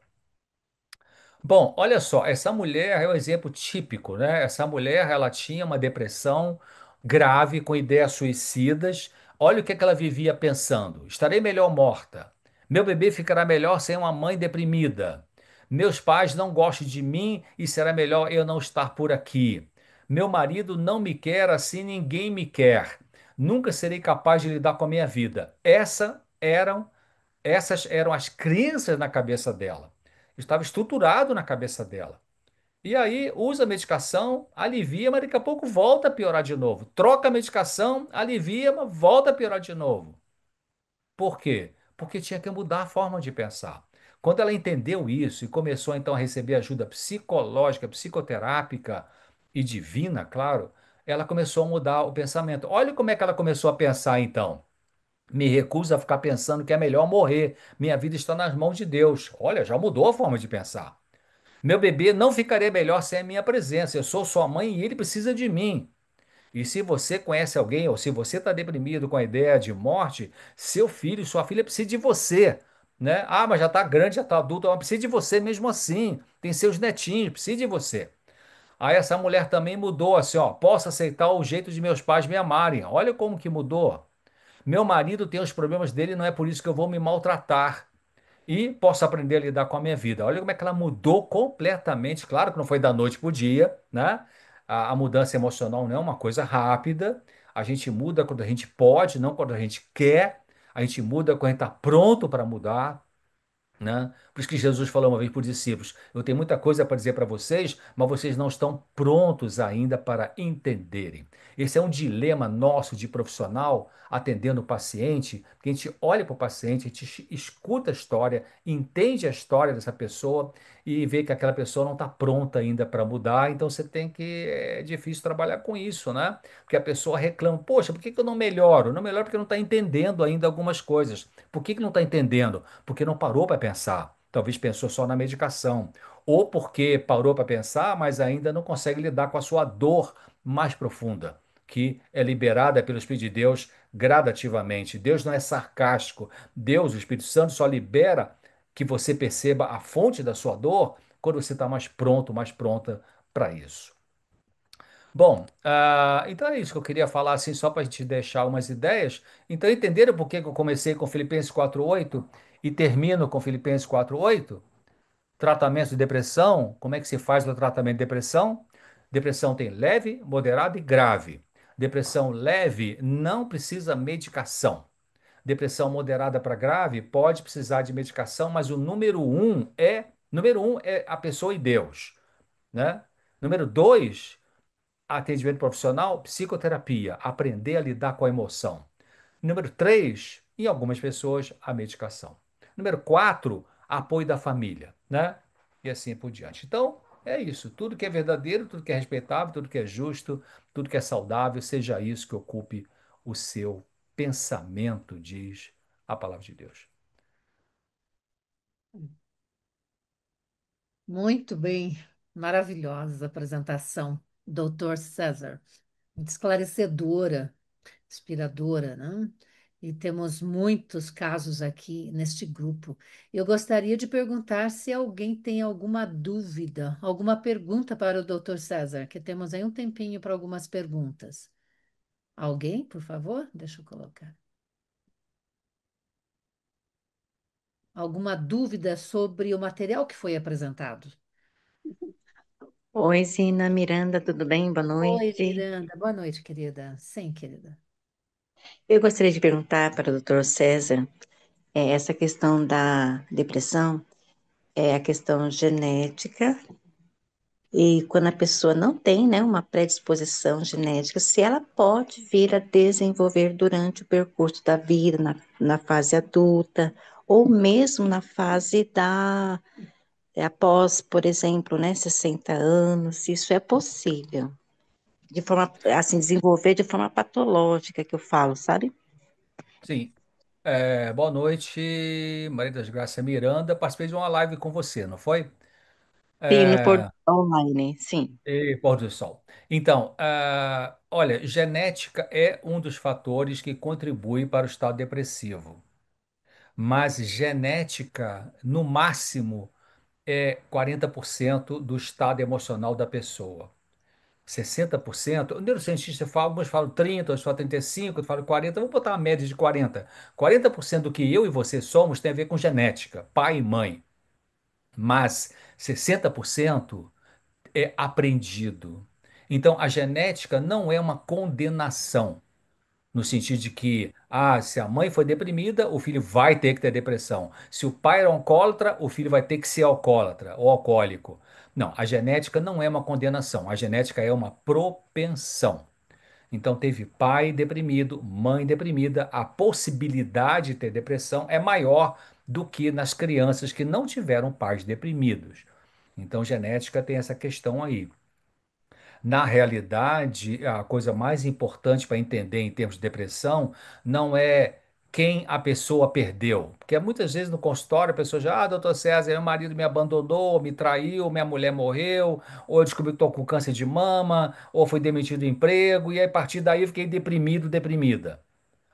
Bom, olha só, essa mulher é um exemplo típico, né? Essa mulher, ela tinha uma depressão grave, com ideias suicidas. Olha o que é que ela vivia pensando: estarei melhor morta. Meu bebê ficará melhor sem uma mãe deprimida. Meus pais não gostam de mim e será melhor eu não estar por aqui. Meu marido não me quer assim ninguém me quer. Nunca serei capaz de lidar com a minha vida. Essas eram as crenças na cabeça dela. Estava estruturado na cabeça dela. E aí usa a medicação, alivia, mas daqui a pouco volta a piorar de novo. Troca a medicação, alivia, mas volta a piorar de novo. Por quê? Porque tinha que mudar a forma de pensar. Quando ela entendeu isso e começou então a receber ajuda psicológica, psicoterápica e divina, claro, ela começou a mudar o pensamento. Olha como é que ela começou a pensar então. Me recuso a ficar pensando que é melhor morrer. Minha vida está nas mãos de Deus. Olha, já mudou a forma de pensar. Meu bebê não ficaria melhor sem a minha presença. Eu sou sua mãe e ele precisa de mim. E se você conhece alguém ou se você está deprimido com a ideia de morte, seu filho, sua filha precisa de você, né? Ah, mas já está grande, já está adulto, mas precisa de você mesmo assim. Tem seus netinhos, precisa de você. Aí essa mulher também mudou assim, ó, posso aceitar o jeito de meus pais me amarem. Olha como que mudou. Meu marido tem os problemas dele, não é por isso que eu vou me maltratar. E posso aprender a lidar com a minha vida. Olha como é que ela mudou completamente. Claro que não foi da noite para o dia, né? A mudança emocional não é uma coisa rápida. A gente muda quando a gente pode, não quando a gente quer. A gente muda quando a gente está pronto para mudar, né? Por isso que Jesus falou uma vez para os discípulos: eu tenho muita coisa para dizer para vocês, mas vocês não estão prontos ainda para entenderem. Esse é um dilema nosso de profissional atendendo o paciente, que a gente olha para o paciente, a gente escuta a história, entende a história dessa pessoa e vê que aquela pessoa não está pronta ainda para mudar, então você tem que, é difícil trabalhar com isso, né? Porque a pessoa reclama: poxa, por que que eu não melhoro? Não melhoro porque não está entendendo ainda algumas coisas. Por que que não está entendendo? Porque não parou para pensar. Talvez pensou só na medicação. Ou porque parou para pensar, mas ainda não consegue lidar com a sua dor mais profunda, que é liberada pelo Espírito de Deus gradativamente. Deus não é sarcástico. Deus, o Espírito Santo, só libera que você perceba a fonte da sua dor quando você está mais pronto, mais pronta para isso. Bom, então é isso que eu queria falar, assim, só para a gente deixar umas ideias. Então, entenderam por que que eu comecei com Filipenses 4:8 e termino com Filipenses 4:8? Tratamento de depressão, como é que se faz o tratamento de depressão? Depressão tem leve, moderado e grave. Depressão leve não precisa medicação. Depressão moderada para grave pode precisar de medicação, mas o número um é a pessoa e Deus, né? Número dois, atendimento profissional, psicoterapia, aprender a lidar com a emoção. Número 3, em algumas pessoas, a medicação. Número 4, apoio da família, né? E assim por diante. Então, é isso. Tudo que é verdadeiro, tudo que é respeitável, tudo que é justo, tudo que é saudável, seja isso que ocupe o seu pensamento, diz a palavra de Deus. Muito bem, maravilhosa apresentação, doutor César. Muito esclarecedora, inspiradora, né? E temos muitos casos aqui neste grupo. Eu gostaria de perguntar se alguém tem alguma dúvida, alguma pergunta para o doutor César, que temos aí um tempinho para algumas perguntas. Alguém, por favor? Deixa eu colocar. Alguma dúvida sobre o material que foi apresentado? Oi, Zina, Miranda, tudo bem? Boa Oi, noite. Miranda. Boa noite, querida. Sim, querida. Eu gostaria de perguntar para o Dr. César, essa questão da depressão é a questão genética e quando a pessoa não tem, né, uma predisposição genética, se ela pode vir a desenvolver durante o percurso da vida, na fase adulta, ou mesmo na fase após, por exemplo, né, 60 anos, se isso é possível. De forma, assim, desenvolver de forma patológica, que eu falo, sabe? Sim. Boa noite, Maria das Graças Miranda. Participei de uma live com você, não foi? Sim, no É, online, sim. e pôr do sol. Então, olha, genética é um dos fatores que contribui para o estado depressivo. Mas genética, no máximo, é 40% do estado emocional da pessoa. 60%, o neurocientista fala, alguns falam 30, outros falam 35, outros falam 40, vamos botar uma média de 40. 40% do que eu e você somos tem a ver com genética, pai e mãe. Mas 60% é aprendido. Então, a genética não é uma condenação, no sentido de que, se a mãe foi deprimida, o filho vai ter que ter depressão. Se o pai era alcoólatra, o filho vai ter que ser alcoólatra ou alcoólico. Não, a genética não é uma condenação, a genética é uma propensão. Então, teve pai deprimido, mãe deprimida, a possibilidade de ter depressão é maior do que nas crianças que não tiveram pais deprimidos. Então, genética tem essa questão aí. Na realidade, a coisa mais importante para entender em termos de depressão não é quem a pessoa perdeu. Porque muitas vezes no consultório a pessoa já, doutor César, meu marido me abandonou, me traiu, minha mulher morreu, ou eu descobri que estou com câncer de mama, ou fui demitido do emprego, e aí, a partir daí eu fiquei deprimido, deprimida.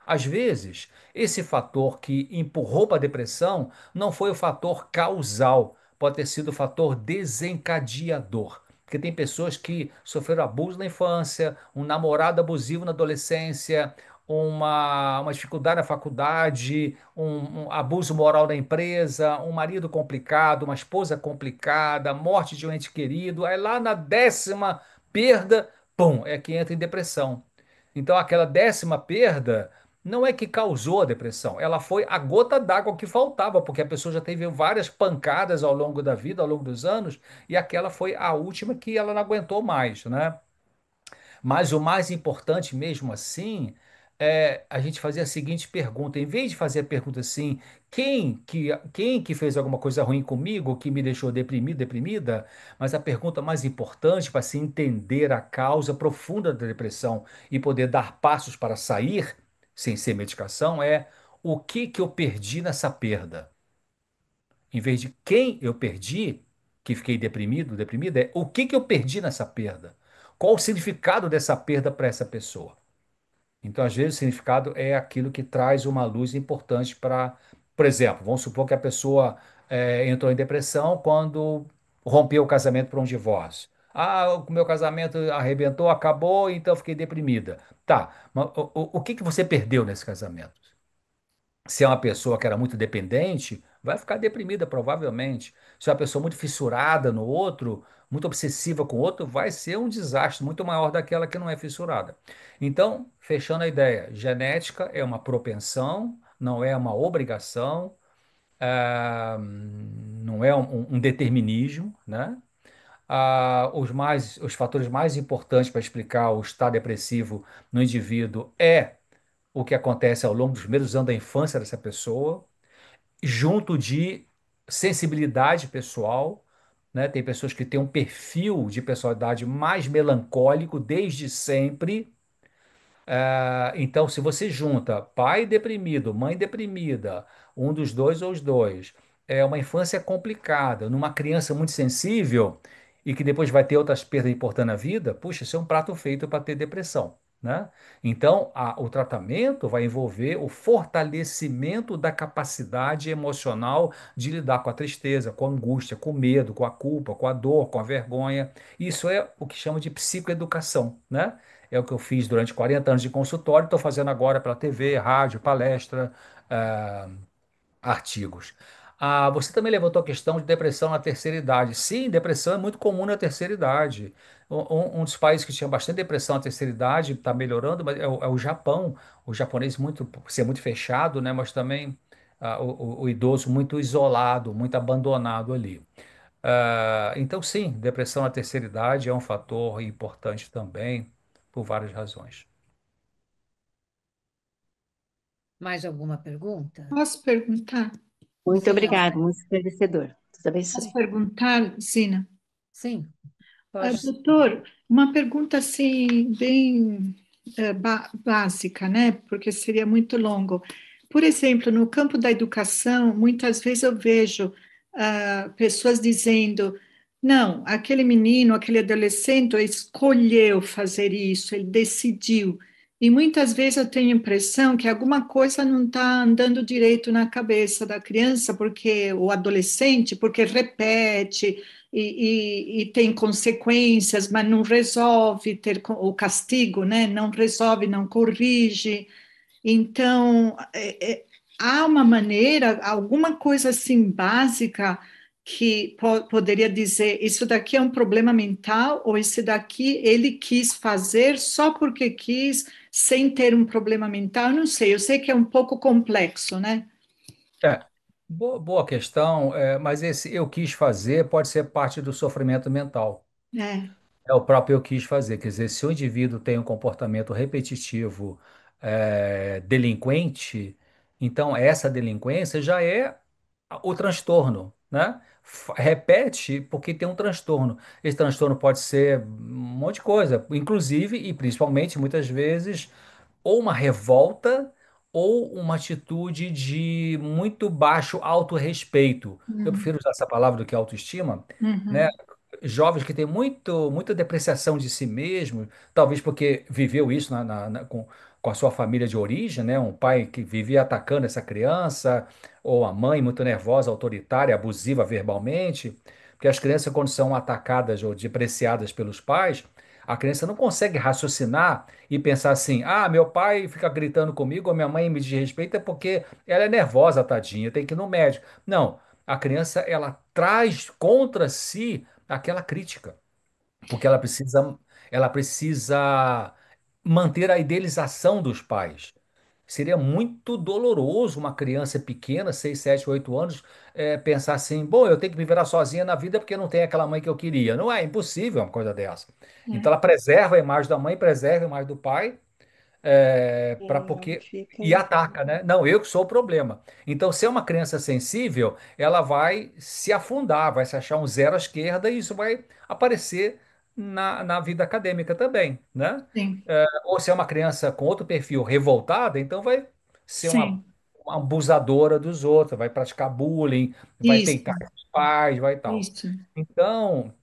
Às vezes, esse fator que empurrou para a depressão não foi o fator causal, pode ter sido o fator desencadeador. Porque tem pessoas que sofreram abuso na infância, um namorado abusivo na adolescência, uma dificuldade na faculdade, um abuso moral na empresa, um marido complicado, uma esposa complicada, morte de um ente querido. Aí lá na 10ª perda, pum, é que entra em depressão. Então aquela 10ª perda não é que causou a depressão, ela foi a gota d'água que faltava, porque a pessoa já teve várias pancadas ao longo da vida, ao longo dos anos, e aquela foi a última que ela não aguentou mais, né? Mas o mais importante mesmo assim é a gente fazer a seguinte pergunta, em vez de fazer a pergunta assim, quem que fez alguma coisa ruim comigo, que me deixou deprimido, deprimida, mas a pergunta mais importante para se entender a causa profunda da depressão e poder dar passos para sair sem ser medicação é o que eu perdi nessa perda? Em vez de quem eu perdi, que fiquei deprimido, deprimida, é o que eu perdi nessa perda? Qual o significado dessa perda para essa pessoa? Então, às vezes, o significado é aquilo que traz uma luz importante para, por exemplo, vamos supor que a pessoa entrou em depressão quando rompeu o casamento por um divórcio. O meu casamento arrebentou, acabou, então eu fiquei deprimida. Tá, mas o que você perdeu nesse casamento? Se é uma pessoa que era muito dependente, vai ficar deprimida, provavelmente. Se é uma pessoa muito fissurada no outro, muito obsessiva com o outro, vai ser um desastre muito maior daquela que não é fissurada. Então, fechando a ideia, genética é uma propensão, não é uma obrigação, não é um determinismo, né? Os fatores mais importantes para explicar o estado depressivo no indivíduo é o que acontece ao longo dos primeiros anos da infância dessa pessoa, junto de sensibilidade pessoal, né? Tem pessoas que têm um perfil de personalidade mais melancólico desde sempre. Então, se você junta pai deprimido, mãe deprimida, um dos dois ou os dois, é uma infância complicada, numa criança muito sensível e que depois vai ter outras perdas importantes na vida, puxa, isso é um prato feito para ter depressão, né? Então, o tratamento vai envolver o fortalecimento da capacidade emocional de lidar com a tristeza, com a angústia, com o medo, com a culpa, com a dor, com a vergonha. Isso é o que chama de psicoeducação, né? É o que eu fiz durante 40 anos de consultório, estou fazendo agora pela TV, rádio, palestra, ah, artigos. Você também levantou a questão de depressão na terceira idade. Sim, depressão é muito comum na terceira idade. Um dos países que tinha bastante depressão na terceira idade, está melhorando, mas é o Japão. O japonês muito, ser muito fechado, né? Mas também o idoso muito isolado, muito abandonado ali. Então, sim, depressão na terceira idade é um fator importante também, por várias razões. Mais alguma pergunta? Posso perguntar? Muito Sim, obrigada, Elza. muito esclarecedor. Deus Posso abençoe. perguntar, Zina? Sim, pode. Doutor, uma pergunta assim, bem básica, né? Porque seria muito longo. Por exemplo, no campo da educação, muitas vezes eu vejo pessoas dizendo: não, aquele menino, aquele adolescente escolheu fazer isso, ele decidiu. E muitas vezes eu tenho a impressão que alguma coisa não está andando direito na cabeça da criança, porque o adolescente, porque repete e tem consequências, mas não resolve ter o castigo, né? Não resolve, não corrige. Então, há uma maneira, alguma coisa assim básica que poderia dizer isso daqui é um problema mental ou esse daqui ele quis fazer só porque quis, sem ter um problema mental. Eu não sei, eu sei que é um pouco complexo, né? É, boa questão, mas esse eu quis fazer pode ser parte do sofrimento mental. É, É o próprio eu quis fazer. Quer dizer, se o indivíduo tem um comportamento repetitivo, delinquente, então essa delinquência já é o transtorno, né? Repete porque tem um transtorno. Esse transtorno pode ser um monte de coisa, inclusive e principalmente muitas vezes ou uma revolta ou uma atitude de muito baixo autorrespeito. Eu uhum, prefiro usar essa palavra do que autoestima, né? uhum, Jovens que têm muita depreciação de si mesmo, talvez porque viveu isso com a sua família de origem, né? Um pai que vivia atacando essa criança, ou a mãe muito nervosa, autoritária, abusiva verbalmente, porque as crianças, quando são atacadas ou depreciadas pelos pais, a criança não consegue raciocinar e pensar assim: ah, meu pai fica gritando comigo, ou minha mãe me desrespeita porque ela é nervosa, tadinha, tem que ir no médico. Não, a criança ela traz contra si aquela crítica, porque ela precisa manter a idealização dos pais. Seria muito doloroso uma criança pequena, 6, 7, 8 anos, pensar assim: bom, eu tenho que me virar sozinha na vida porque não tem aquela mãe que eu queria. Não é impossível uma coisa dessa. Então é, ela preserva a imagem da mãe, preserva a imagem do pai, para Ela porque fica. e ataca, né? Não, eu que sou o problema. Então, se é uma criança sensível, ela vai se afundar, vai se achar um zero à esquerda e isso vai aparecer na vida acadêmica também, né? sim, Ou se é uma criança com outro perfil revoltada, então vai ser uma, sim, uma abusadora dos outros, vai praticar bullying, vai isso, peitar os pais, vai tal. isso, Então,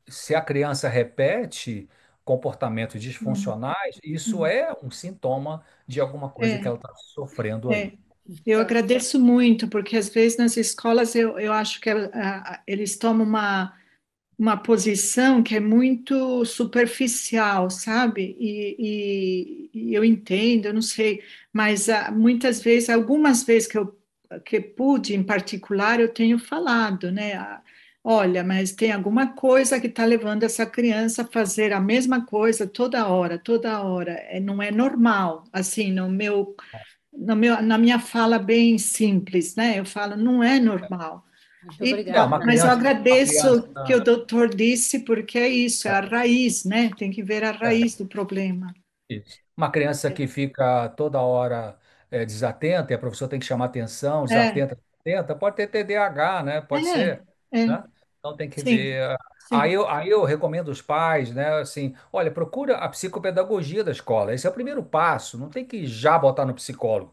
se a criança repete comportamentos hum, disfuncionais, isso hum, é um sintoma de alguma coisa que é, ela está sofrendo é. aí. Eu Então, agradeço muito, porque às vezes nas escolas eu acho que eles tomam uma posição que é muito superficial, sabe? E eu entendo, eu não sei, mas muitas vezes, algumas vezes que pude, em particular, eu tenho falado, né? Olha, mas tem alguma coisa que está levando essa criança a fazer a mesma coisa toda hora. Não é normal, assim, na minha fala bem simples, né? Eu falo, não é normal. muito É, Então, uma obrigada. mas eu criança, uma criança, agradeço que o doutor disse, porque é isso, é a é, raiz, né? Tem que ver a é, raiz do problema. isso. Uma criança que fica toda hora desatenta, e a professora tem que chamar atenção, É, desatenta, desatenta, pode ter TDAH, né? Pode ser, é, né? Então tem que sim, ver. Aí sim, eu, aí eu recomendo os pais, né? Assim, olha, procura a psicopedagogia da escola. Esse é o primeiro passo. Não tem que já botar no psicólogo.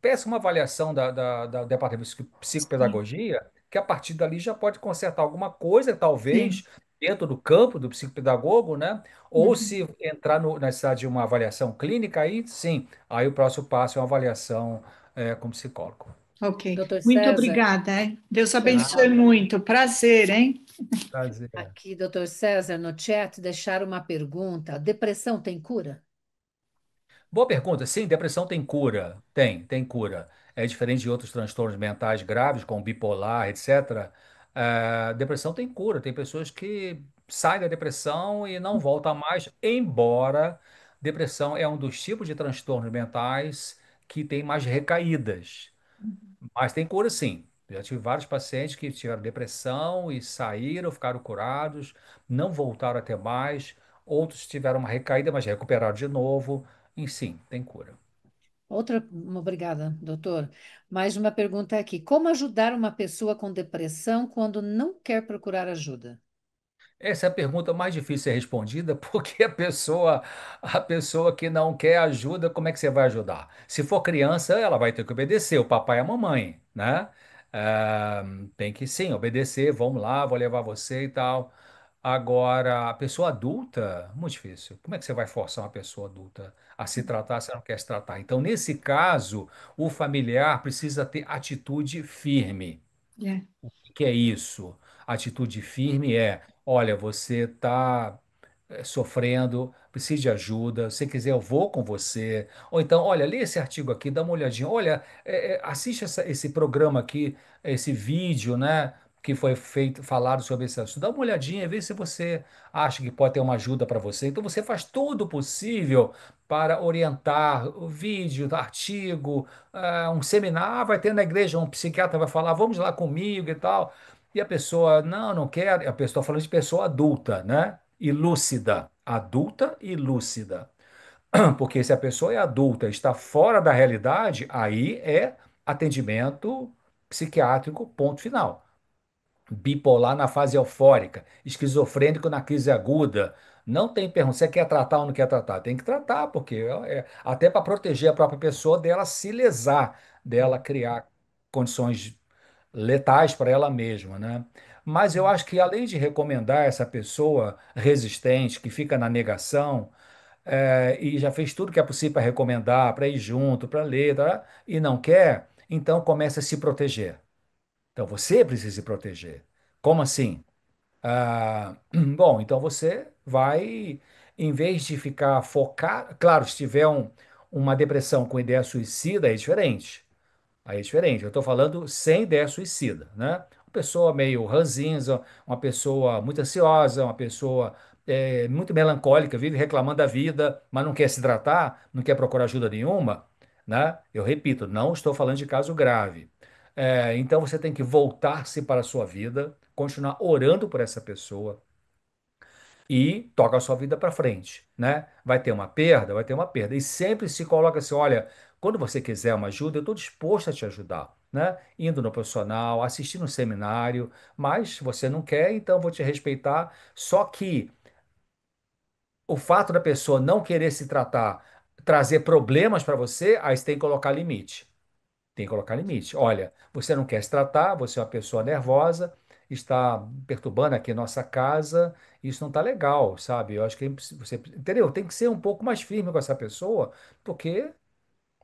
Peça uma avaliação da departamento de sim, psicopedagogia, que a partir dali já pode consertar alguma coisa, sim. talvez dentro do campo do psicopedagogo, né? Ou Uhum. se entrar na necessidade de uma avaliação clínica, aí sim, aí o próximo passo é uma avaliação com psicólogo. Ok. Doutor Muito César, obrigada, hein? Deus abençoe pessoal, muito. Prazer, hein? Prazer. aqui, doutor César, no chat, deixaram uma pergunta. Depressão tem cura? Boa pergunta. Sim, depressão tem cura. Tem cura. É diferente de outros transtornos mentais graves, como bipolar, etc. Depressão tem cura. Tem pessoas que saem da depressão e não voltam mais, embora depressão é um dos tipos de transtornos mentais que tem mais recaídas. Mas tem cura sim. Já tive vários pacientes que tiveram depressão e saíram, ficaram curados, não voltaram a ter mais. Outros tiveram uma recaída, mas recuperaram de novo. E sim, tem cura. Obrigada, doutor. Mais uma pergunta aqui. Como ajudar uma pessoa com depressão quando não quer procurar ajuda? Essa é a pergunta mais difícil de ser respondida, porque a pessoa que não quer ajuda, como é que você vai ajudar? Se for criança, ela vai ter que obedecer o papai e a mamãe, né? Ah, tem que sim, obedecer, vamos lá, vou levar você e tal. Agora, a pessoa adulta, muito difícil. Como é que você vai forçar uma pessoa adulta a se tratar se ela não quer se tratar? Então, nesse caso, o familiar precisa ter atitude firme. É, Que é isso? Atitude firme é, olha, você está sofrendo, precisa de ajuda, se quiser eu vou com você. Ou então, olha, lê esse artigo aqui, dá uma olhadinha. Olha, assiste esse programa aqui, esse vídeo, né? Que foi feito, falado sobre esse assunto. Dá uma olhadinha, vê se você acha que pode ter uma ajuda para você. Então você faz todo o possível para orientar o vídeo, artigo, um seminário, vai ter na igreja, um psiquiatra vai falar, vamos lá comigo e tal. E a pessoa, não, não quer. A pessoa falando de pessoa adulta, né? E lúcida. Adulta e lúcida. Porque se a pessoa é adulta, está fora da realidade, aí é atendimento psiquiátrico, ponto final. Bipolar na fase eufórica, esquizofrênico na crise aguda. Não tem pergunta, você quer tratar ou não quer tratar? Tem que tratar, porque até para proteger a própria pessoa dela se lesar, dela criar condições letais para ela mesma, né? Mas eu acho que além de recomendar essa pessoa resistente, que fica na negação, e já fez tudo que é possível para recomendar, para ir junto, para ler, tá? E não quer, então comece a se proteger. Então você precisa se proteger. Como assim? Bom, então você vai, em vez de ficar focado, claro, se tiver uma depressão com ideia suicida, é diferente. Aí é diferente. Eu estou falando sem ideia suicida, né? Uma pessoa meio ranzinza, uma pessoa muito ansiosa, uma pessoa muito melancólica, vive reclamando da vida, mas não quer se tratar, não quer procurar ajuda nenhuma, né? Eu repito, não estou falando de caso grave. Então você tem que voltar-se para a sua vida, continuar orando por essa pessoa e toca a sua vida para frente, né? Vai ter uma perda, vai ter uma perda. E sempre se coloca assim, olha, quando você quiser uma ajuda, eu estou disposto a te ajudar, né? Indo no profissional, assistindo um seminário, mas você não quer, então eu vou te respeitar. Só que o fato da pessoa não querer se tratar, trazer problemas para você, aí você tem que colocar limite. Tem que colocar limite. Olha, você não quer se tratar, você é uma pessoa nervosa, está perturbando aqui a nossa casa, isso não está legal, sabe? Eu acho que você, entendeu? Tem que ser um pouco mais firme com essa pessoa, porque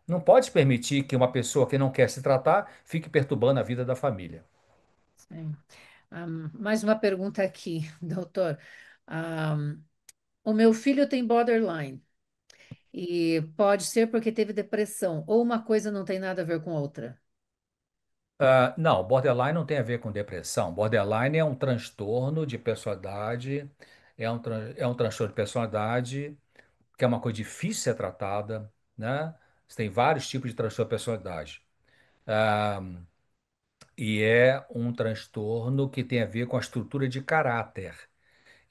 não pode permitir que uma pessoa que não quer se tratar fique perturbando a vida da família. Sim. Mais uma pergunta aqui, doutor. Ahm, o meu filho tem borderline e pode ser porque teve depressão, ou uma coisa não tem nada a ver com outra. Não, borderline não tem a ver com depressão. Borderline é um transtorno de personalidade, é um transtorno de personalidade que é uma coisa difícil de ser tratada, né? Você tem vários tipos de transtorno de personalidade. Ah, e é um transtorno que tem a ver com a estrutura de caráter.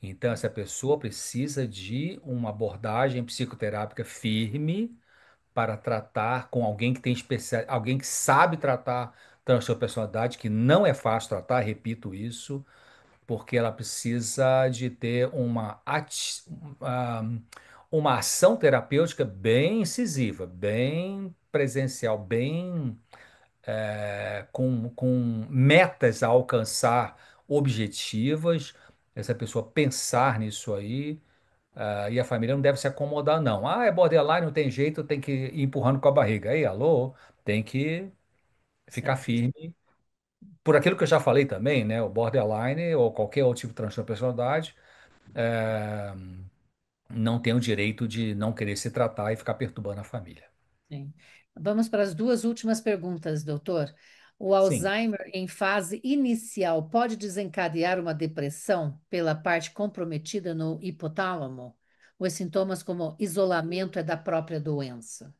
Então, essa pessoa precisa de uma abordagem psicoterápica firme para tratar com alguém que tem alguém que sabe tratar transtorno de personalidade, que não é fácil tratar, repito isso, porque ela precisa de ter ah, uma ação terapêutica bem incisiva, bem presencial, bem com metas a alcançar objetivas, essa pessoa pensar nisso aí, e a família não deve se acomodar, não. Ah, é borderline, não tem jeito, tem que ir empurrando com a barriga. Aí, alô, tem que ficar Certo. firme. Por aquilo que eu já falei também, né? O borderline ou qualquer outro tipo de transtorno de personalidade é, não tem o direito de não querer se tratar e ficar perturbando a família. Sim. Vamos para as duas últimas perguntas, doutor. O Sim. Alzheimer em fase inicial pode desencadear uma depressão pela parte comprometida no hipotálamo? Os sintomas como isolamento é da própria doença?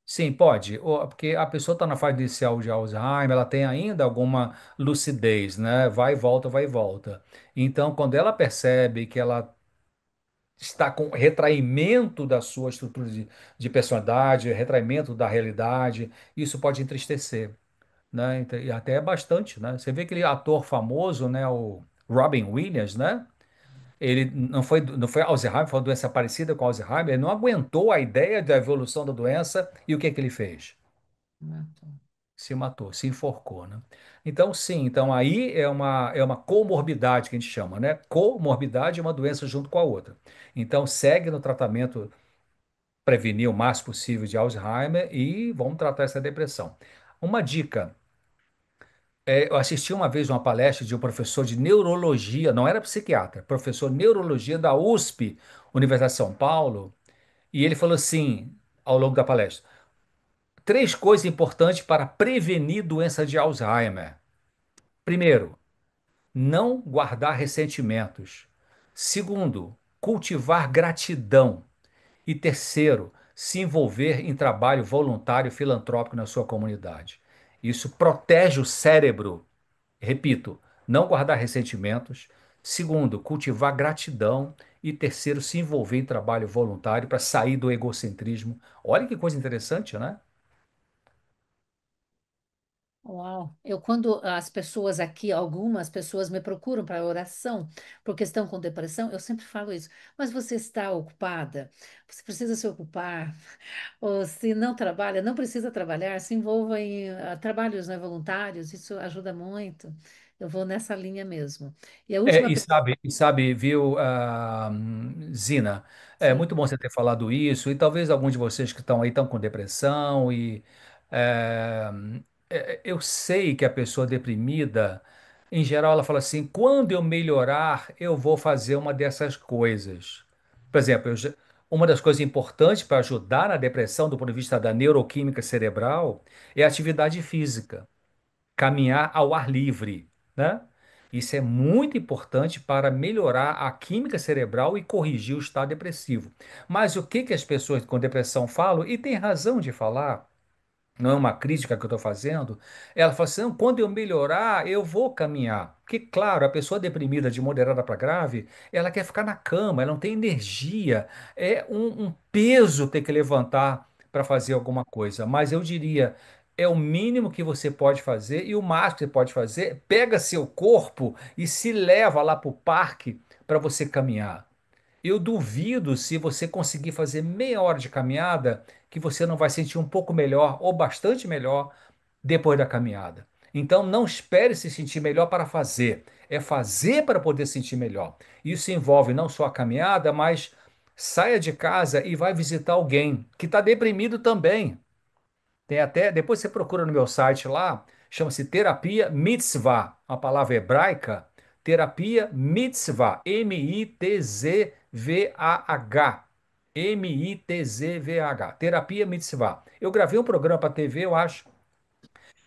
Sim, pode, porque a pessoa está na fase inicial de Alzheimer, ela tem ainda alguma lucidez, né? Vai e volta, vai e volta. Então, quando ela percebe que ela está com retraimento da sua estrutura de personalidade, retraimento da realidade, isso pode entristecer, né? E até bastante, né? Você vê aquele ator famoso, né? O Robin Williams, né? Ele não foi Alzheimer, foi uma doença parecida com Alzheimer, ele não aguentou a ideia da evolução da doença e o que que ele fez? Se matou, se enforcou, né? Então, sim, então aí é uma comorbidade que a gente chama, né? Comorbidade é uma doença junto com a outra. Então, segue no tratamento, prevenir o máximo possível de Alzheimer e vamos tratar essa depressão. Uma dica, eu assisti uma vez uma palestra de um professor de neurologia, não era psiquiatra, professor de neurologia da USP, Universidade de São Paulo, e ele falou assim, ao longo da palestra, três coisas importantes para prevenir doença de Alzheimer. Primeiro, não guardar ressentimentos. Segundo, cultivar gratidão. E terceiro, se envolver em trabalho voluntário filantrópico na sua comunidade. Isso protege o cérebro. Repito, não guardar ressentimentos. Segundo, cultivar gratidão. E terceiro, se envolver em trabalho voluntário para sair do egocentrismo. Olha que coisa interessante, né? Uau! Quando as pessoas aqui, algumas pessoas me procuram para oração, porque estão com depressão, eu sempre falo isso. Mas você está ocupada? Você precisa se ocupar. Ou se não trabalha, não precisa trabalhar, se envolva em trabalhos, né, voluntários, isso ajuda muito. Eu vou nessa linha mesmo. E a última pergunta, Viu, Zina, é sim. muito bom você ter falado isso, e talvez alguns de vocês que estão aí estão com depressão, é, eu sei que a pessoa deprimida, em geral, ela fala assim, quando eu melhorar, eu vou fazer uma dessas coisas. Por exemplo, uma das coisas importantes para ajudar na depressão, do ponto de vista da neuroquímica cerebral, é a atividade física, caminhar ao ar livre, né? Isso é muito importante para melhorar a química cerebral e corrigir o estado depressivo. Mas o que que as pessoas com depressão falam, e tem razão de falar, não é uma crítica que eu estou fazendo, ela fala assim, "Não, quando eu melhorar, eu vou caminhar." Porque, claro, a pessoa deprimida de moderada para grave, ela quer ficar na cama, ela não tem energia, é um peso ter que levantar para fazer alguma coisa. Mas eu diria, é o mínimo que você pode fazer e o máximo que você pode fazer, pega seu corpo e se leva lá para o parque para você caminhar. Eu duvido se você conseguir fazer meia hora de caminhada, que você não vai sentir um pouco melhor ou bastante melhor depois da caminhada. Então não espere se sentir melhor para fazer, é fazer para poder sentir melhor. Isso envolve não só a caminhada, mas saia de casa e vai visitar alguém que está deprimido também. Tem até, depois você procura no meu site lá, chama-se Terapia Mitzvah, uma palavra hebraica, Terapia Mitzvah, Mitzvah, Mitzvah, Terapia Mitzvah. Eu gravei um programa para TV, eu acho,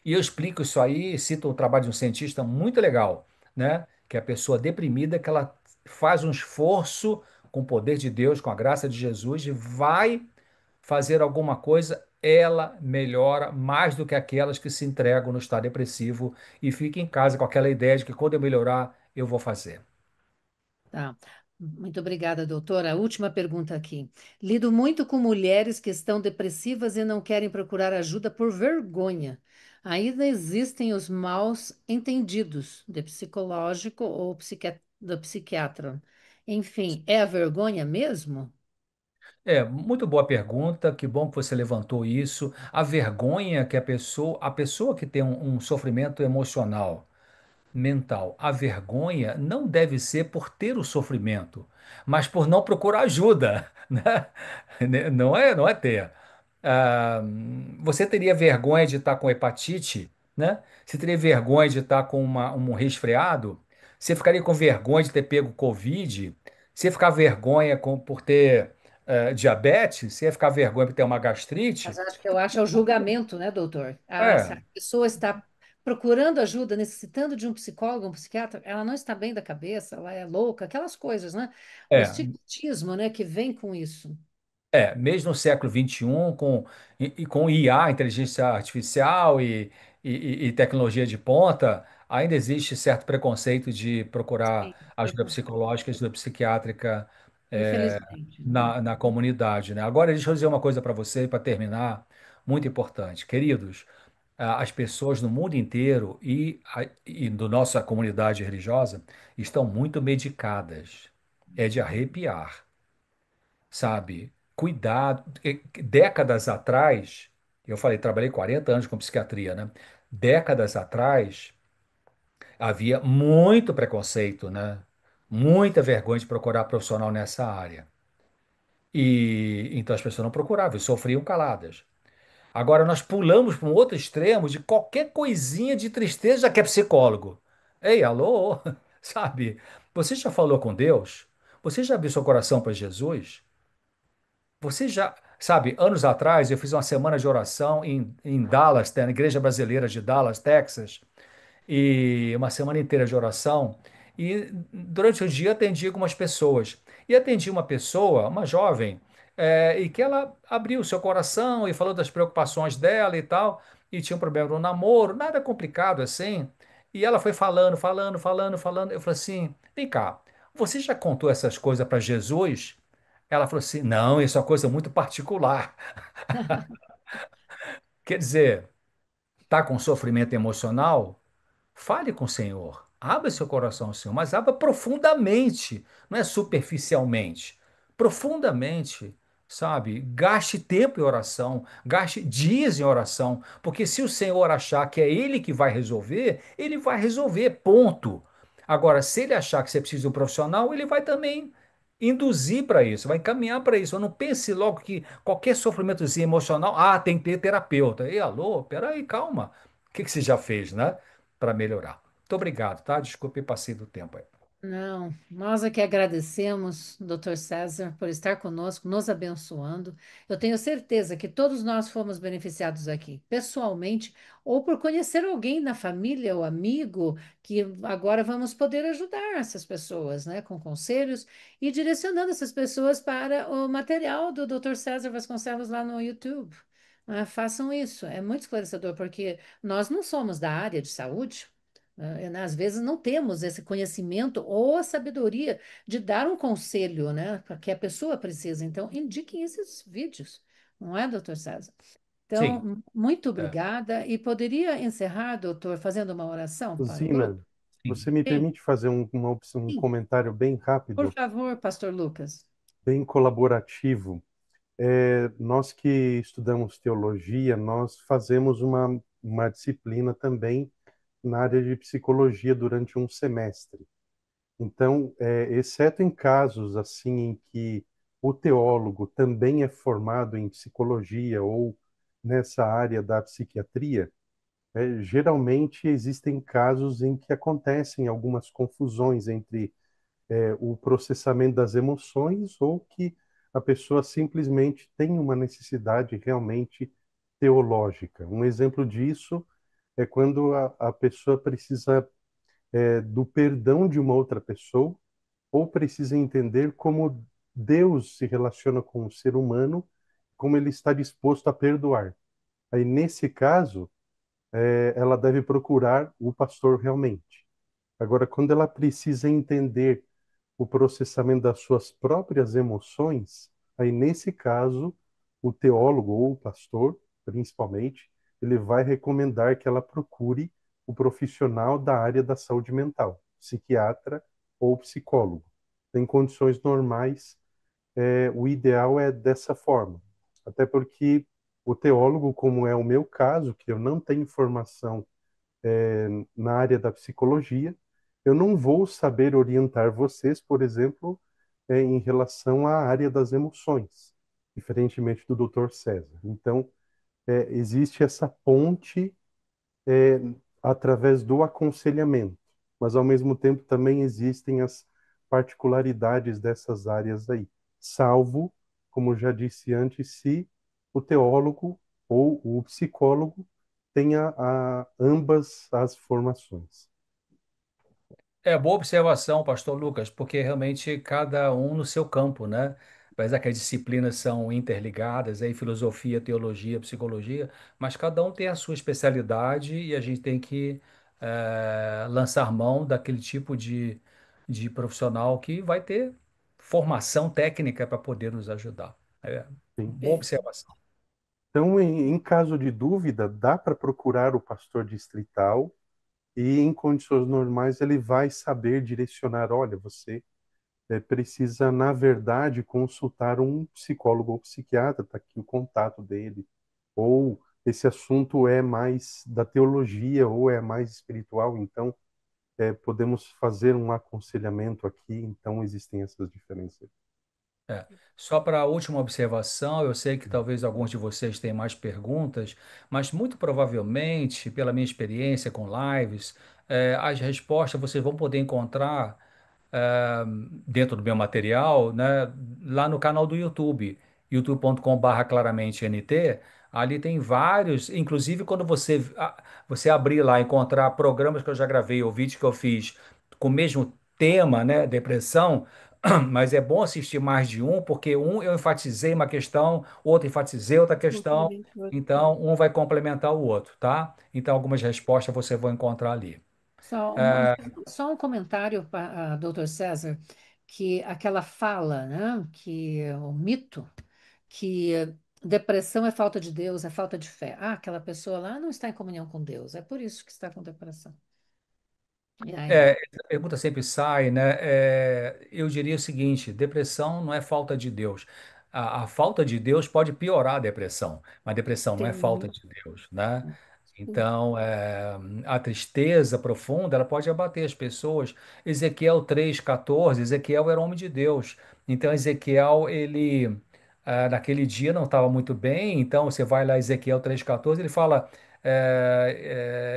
e eu explico isso aí, cito o trabalho de um cientista muito legal, né? Que é a pessoa deprimida, que ela faz um esforço com o poder de Deus, com a graça de Jesus, e vai fazer alguma coisa, ela melhora mais do que aquelas que se entregam no estado depressivo e ficam em casa com aquela ideia de que quando eu melhorar, eu vou fazer. Tá. Muito obrigada, doutora. A última pergunta aqui. Lido muito com mulheres que estão depressivas e não querem procurar ajuda por vergonha. Ainda existem os maus entendidos de psicológico ou do psiquiatra. Enfim, é a vergonha mesmo? É, muito boa pergunta, que bom que você levantou isso. A vergonha que a pessoa que tem um sofrimento emocional, mental, a vergonha não deve ser por ter o sofrimento, mas por não procurar ajuda, né? Não é ter. Ah, você teria vergonha de estar com hepatite, né? Você teria vergonha de estar com um resfriado? Você ficaria com vergonha de ter pego Covid? Você ia ficar vergonha por ter diabetes? Você ia ficar vergonha por ter uma Mas gastrite? acho que eu acho é o julgamento, né, doutor? Se a É, pessoa está procurando ajuda, necessitando de um psicólogo, um psiquiatra, ela não está bem da cabeça, ela é louca, aquelas coisas, né? O é. estigmatismo, né, que vem com isso. Mesmo no século XXI, com IA, inteligência artificial e tecnologia de ponta, ainda existe certo preconceito de procurar Sim, ajuda preconceito. psicológica, ajuda psiquiátrica, é, Infelizmente, né? na comunidade, né? Agora, deixa eu dizer uma coisa para você, para terminar, muito importante. Queridos, as pessoas no mundo inteiro e da nossa comunidade religiosa estão muito medicadas. É de arrepiar, sabe? Cuidado. Décadas atrás, eu falei, trabalhei 40 anos com psiquiatria, né? Décadas atrás, havia muito preconceito, né? Muita vergonha de procurar profissional nessa área. E então as pessoas não procuravam e sofriam caladas. Agora nós pulamos para um outro extremo de qualquer coisinha de tristeza já que é psicólogo. Ei, alô? Sabe? Você já falou com Deus? Você já abriu seu coração para Jesus? Você já, sabe, anos atrás eu fiz uma semana de oração em Dallas, na Igreja Brasileira de Dallas, Texas, e uma semana inteira de oração. E durante o dia atendi algumas pessoas. E atendi uma pessoa, uma jovem, e que ela abriu o seu coração e falou das preocupações dela e tal, e tinha um problema no namoro, nada complicado assim. E ela foi falando, falando, falando, falando. Eu falei assim: vem cá, você já contou essas coisas para Jesus? Ela falou assim: não, isso é uma coisa muito particular. Quer dizer, tá com sofrimento emocional? Fale com o Senhor. Abra seu coração ao Senhor, mas abra profundamente, não é superficialmente. Profundamente, sabe? Gaste tempo em oração, gaste dias em oração, porque se o Senhor achar que é Ele que vai resolver, Ele vai resolver, ponto. Agora, se Ele achar que você precisa de um profissional, Ele vai também induzir para isso, vai encaminhar para isso. Não pense logo que qualquer sofrimentozinho emocional, tem que ter terapeuta. E alô, peraí, calma. O que que você já fez, né? Para melhorar. Muito obrigado, tá? Desculpe, passei do tempo aí. Não, nós é que agradecemos, doutor César, por estar conosco, nos abençoando. Eu tenho certeza que todos nós fomos beneficiados aqui, pessoalmente, ou por conhecer alguém na família ou amigo, que agora vamos poder ajudar essas pessoas, né, com conselhos e direcionando essas pessoas para o material do doutor César Vasconcelos lá no YouTube. Façam isso, é muito esclarecedor, porque nós não somos da área de saúde. Às vezes não temos esse conhecimento ou a sabedoria de dar um conselho, né, para que a pessoa precisa. Então, indiquem esses vídeos, não é, doutor César? Então, Sim, muito é, obrigada. E poderia encerrar, doutor, fazendo uma oração para o Zina, grupo? você sim, me Sim, permite fazer um sim. comentário bem Por rápido, favor, pastor Lucas. bem colaborativo? Nós que estudamos teologia, nós fazemos uma disciplina também na área de psicologia durante um semestre. Então, exceto em casos assim em que o teólogo também é formado em psicologia ou nessa área da psiquiatria, geralmente existem casos em que acontecem algumas confusões entre o processamento das emoções ou que a pessoa simplesmente tem uma necessidade realmente teológica. Um exemplo disso é quando a pessoa precisa do perdão de uma outra pessoa ou precisa entender como Deus se relaciona com o ser humano, como ele está disposto a perdoar. Aí, nesse caso, ela deve procurar o pastor realmente. Agora, quando ela precisa entender o processamento das suas próprias emoções, aí nesse caso, o teólogo ou o pastor, principalmente, ele vai recomendar que ela procure o profissional da área da saúde mental, psiquiatra ou psicólogo. Em condições normais, o ideal é dessa forma. Até porque o teólogo, como é o meu caso, que eu não tenho formação na área da psicologia, eu não vou saber orientar vocês, por exemplo, em relação à área das emoções, diferentemente do Dr. César. Então, existe essa ponte é, através do aconselhamento, mas ao mesmo tempo também existem as particularidades dessas áreas aí, salvo, como eu já disse antes, se o teólogo ou o psicólogo tenha ambas as formações. É boa observação, Pastor Lucas, porque realmente cada um no seu campo, né? Apesar que as disciplinas são interligadas, aí filosofia, teologia, psicologia, mas cada um tem a sua especialidade e a gente tem que lançar mão daquele tipo de profissional que vai ter formação técnica para poder nos ajudar. É, Sim. boa observação. Então, em caso de dúvida, dá para procurar o pastor distrital e, em condições normais, ele vai saber direcionar: olha, você precisa, na verdade, consultar um psicólogo ou psiquiatra, está aqui o contato dele. Ou esse assunto é mais da teologia ou é mais espiritual, então podemos fazer um aconselhamento aqui, então existem essas diferenças. É. Só para a última observação, eu sei que talvez alguns de vocês tenham mais perguntas, mas muito provavelmente, pela minha experiência com lives, as respostas vocês vão poder encontrar eh, dentro do meu material, né, lá no canal do YouTube, youtube.com/barra claramente NT. Ali tem vários, inclusive quando você abrir lá e encontrar programas que eu já gravei ou vídeos que eu fiz com o mesmo tema, né, depressão. Mas é bom assistir mais de um, porque um eu enfatizei uma questão, outro enfatizei outra questão, Complemento o outro. então um vai complementar o outro, tá? Então algumas respostas você vai encontrar ali. Só um comentário para Dr. César, que aquela fala, né, que é o mito, que depressão é falta de Deus, é falta de fé. Ah, aquela pessoa lá não está em comunhão com Deus, é por isso que está com depressão. E aí? Essa pergunta sempre sai, né? Eu diria o seguinte: depressão não é falta de Deus. A falta de Deus pode piorar a depressão, mas depressão não é falta Entendi. de Deus, né? Então, a tristeza profunda, ela pode abater as pessoas. Ezequiel 3,14, Ezequiel era homem de Deus. Então, Ezequiel, ele, naquele dia não estava muito bem. Então, você vai lá, Ezequiel 3,14, ele fala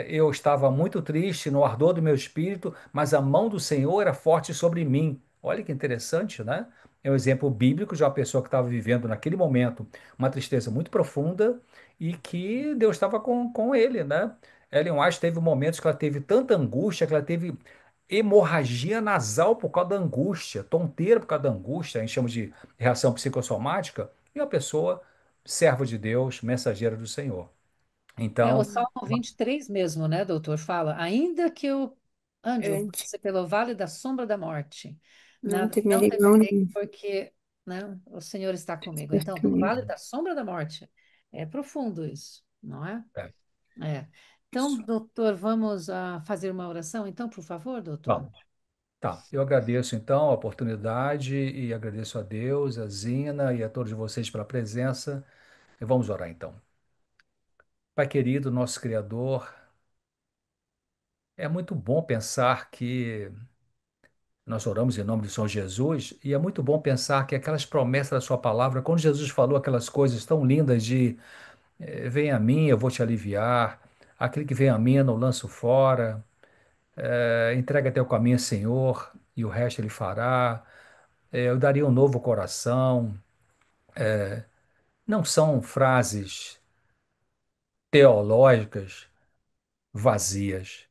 eu estava muito triste no ardor do meu espírito, mas a mão do Senhor era forte sobre mim. Olha que interessante, né? É um exemplo bíblico de uma pessoa que estava vivendo naquele momento uma tristeza muito profunda e que Deus estava com ele, né? Ellen White teve momentos que ela teve tanta angústia, que ela teve hemorragia nasal por causa da angústia, tonteira por causa da angústia, a gente chama de reação psicossomática, e a pessoa, serva de Deus, mensageira do Senhor. O Então, Salmo 23 mesmo, né, doutor? Fala, ainda que eu ande Grande. pelo vale da sombra da morte, Não nada, temerei não mal temerei, nenhum. porque, né, o Senhor está comigo. Está Então, no vale comigo. da sombra da morte, é profundo isso, não é? é, É. Então, isso. doutor, vamos fazer uma oração, então, por favor, doutor? Vamos. Tá, eu agradeço então a oportunidade e agradeço a Deus, a Zina e a todos vocês pela presença. E vamos orar então. Pai querido, nosso Criador, é muito bom pensar que nós oramos em nome do Senhor Jesus e é muito bom pensar que aquelas promessas da Sua palavra, quando Jesus falou aquelas coisas tão lindas de vem a mim, eu vou te aliviar, aquele que vem a mim eu não lanço fora, entrega teu caminho, Senhor, e o resto Ele fará. Eu daria um novo coração. Não são frases teológicas vazias.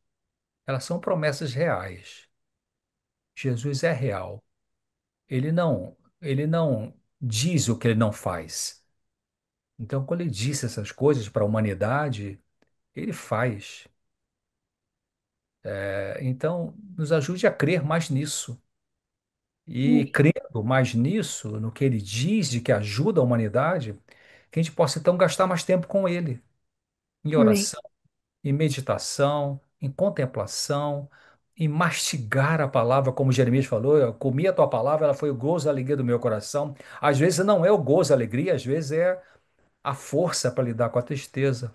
Elas são promessas reais. Jesus é real. Ele não diz o que ele não faz. Então, quando ele disse essas coisas para a humanidade, ele faz. Então, nos ajude a crer mais nisso E crendo mais nisso, no que ele diz de que ajuda a humanidade, que a gente possa então gastar mais tempo com ele, em Amém. oração, em meditação, em contemplação, em mastigar a palavra, como Jeremias falou, eu comi a tua palavra, ela foi o gozo e a alegria do meu coração. Às vezes não é o gozo e a alegria, às vezes é a força para lidar com a tristeza,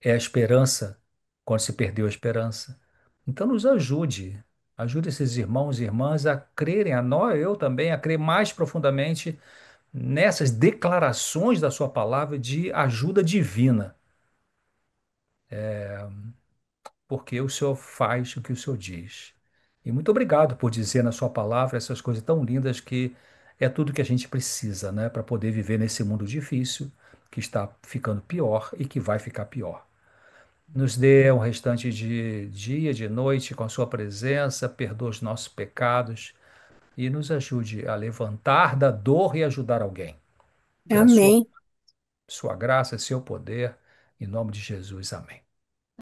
é a esperança, quando se perdeu a esperança. Então nos ajude, ajude esses irmãos e irmãs a crerem, a nós, eu também, a crer mais profundamente nessas declarações da sua palavra de ajuda divina, porque o Senhor faz o que o Senhor diz. E muito obrigado por dizer na sua palavra essas coisas tão lindas que é tudo que a gente precisa, né, para poder viver nesse mundo difícil que está ficando pior e que vai ficar pior. Nos dê um restante de dia, de noite com a sua presença, perdoa os nossos pecados e nos ajude a levantar da dor e ajudar alguém. Pela Amém. sua graça, seu poder, em nome de Jesus. Amém.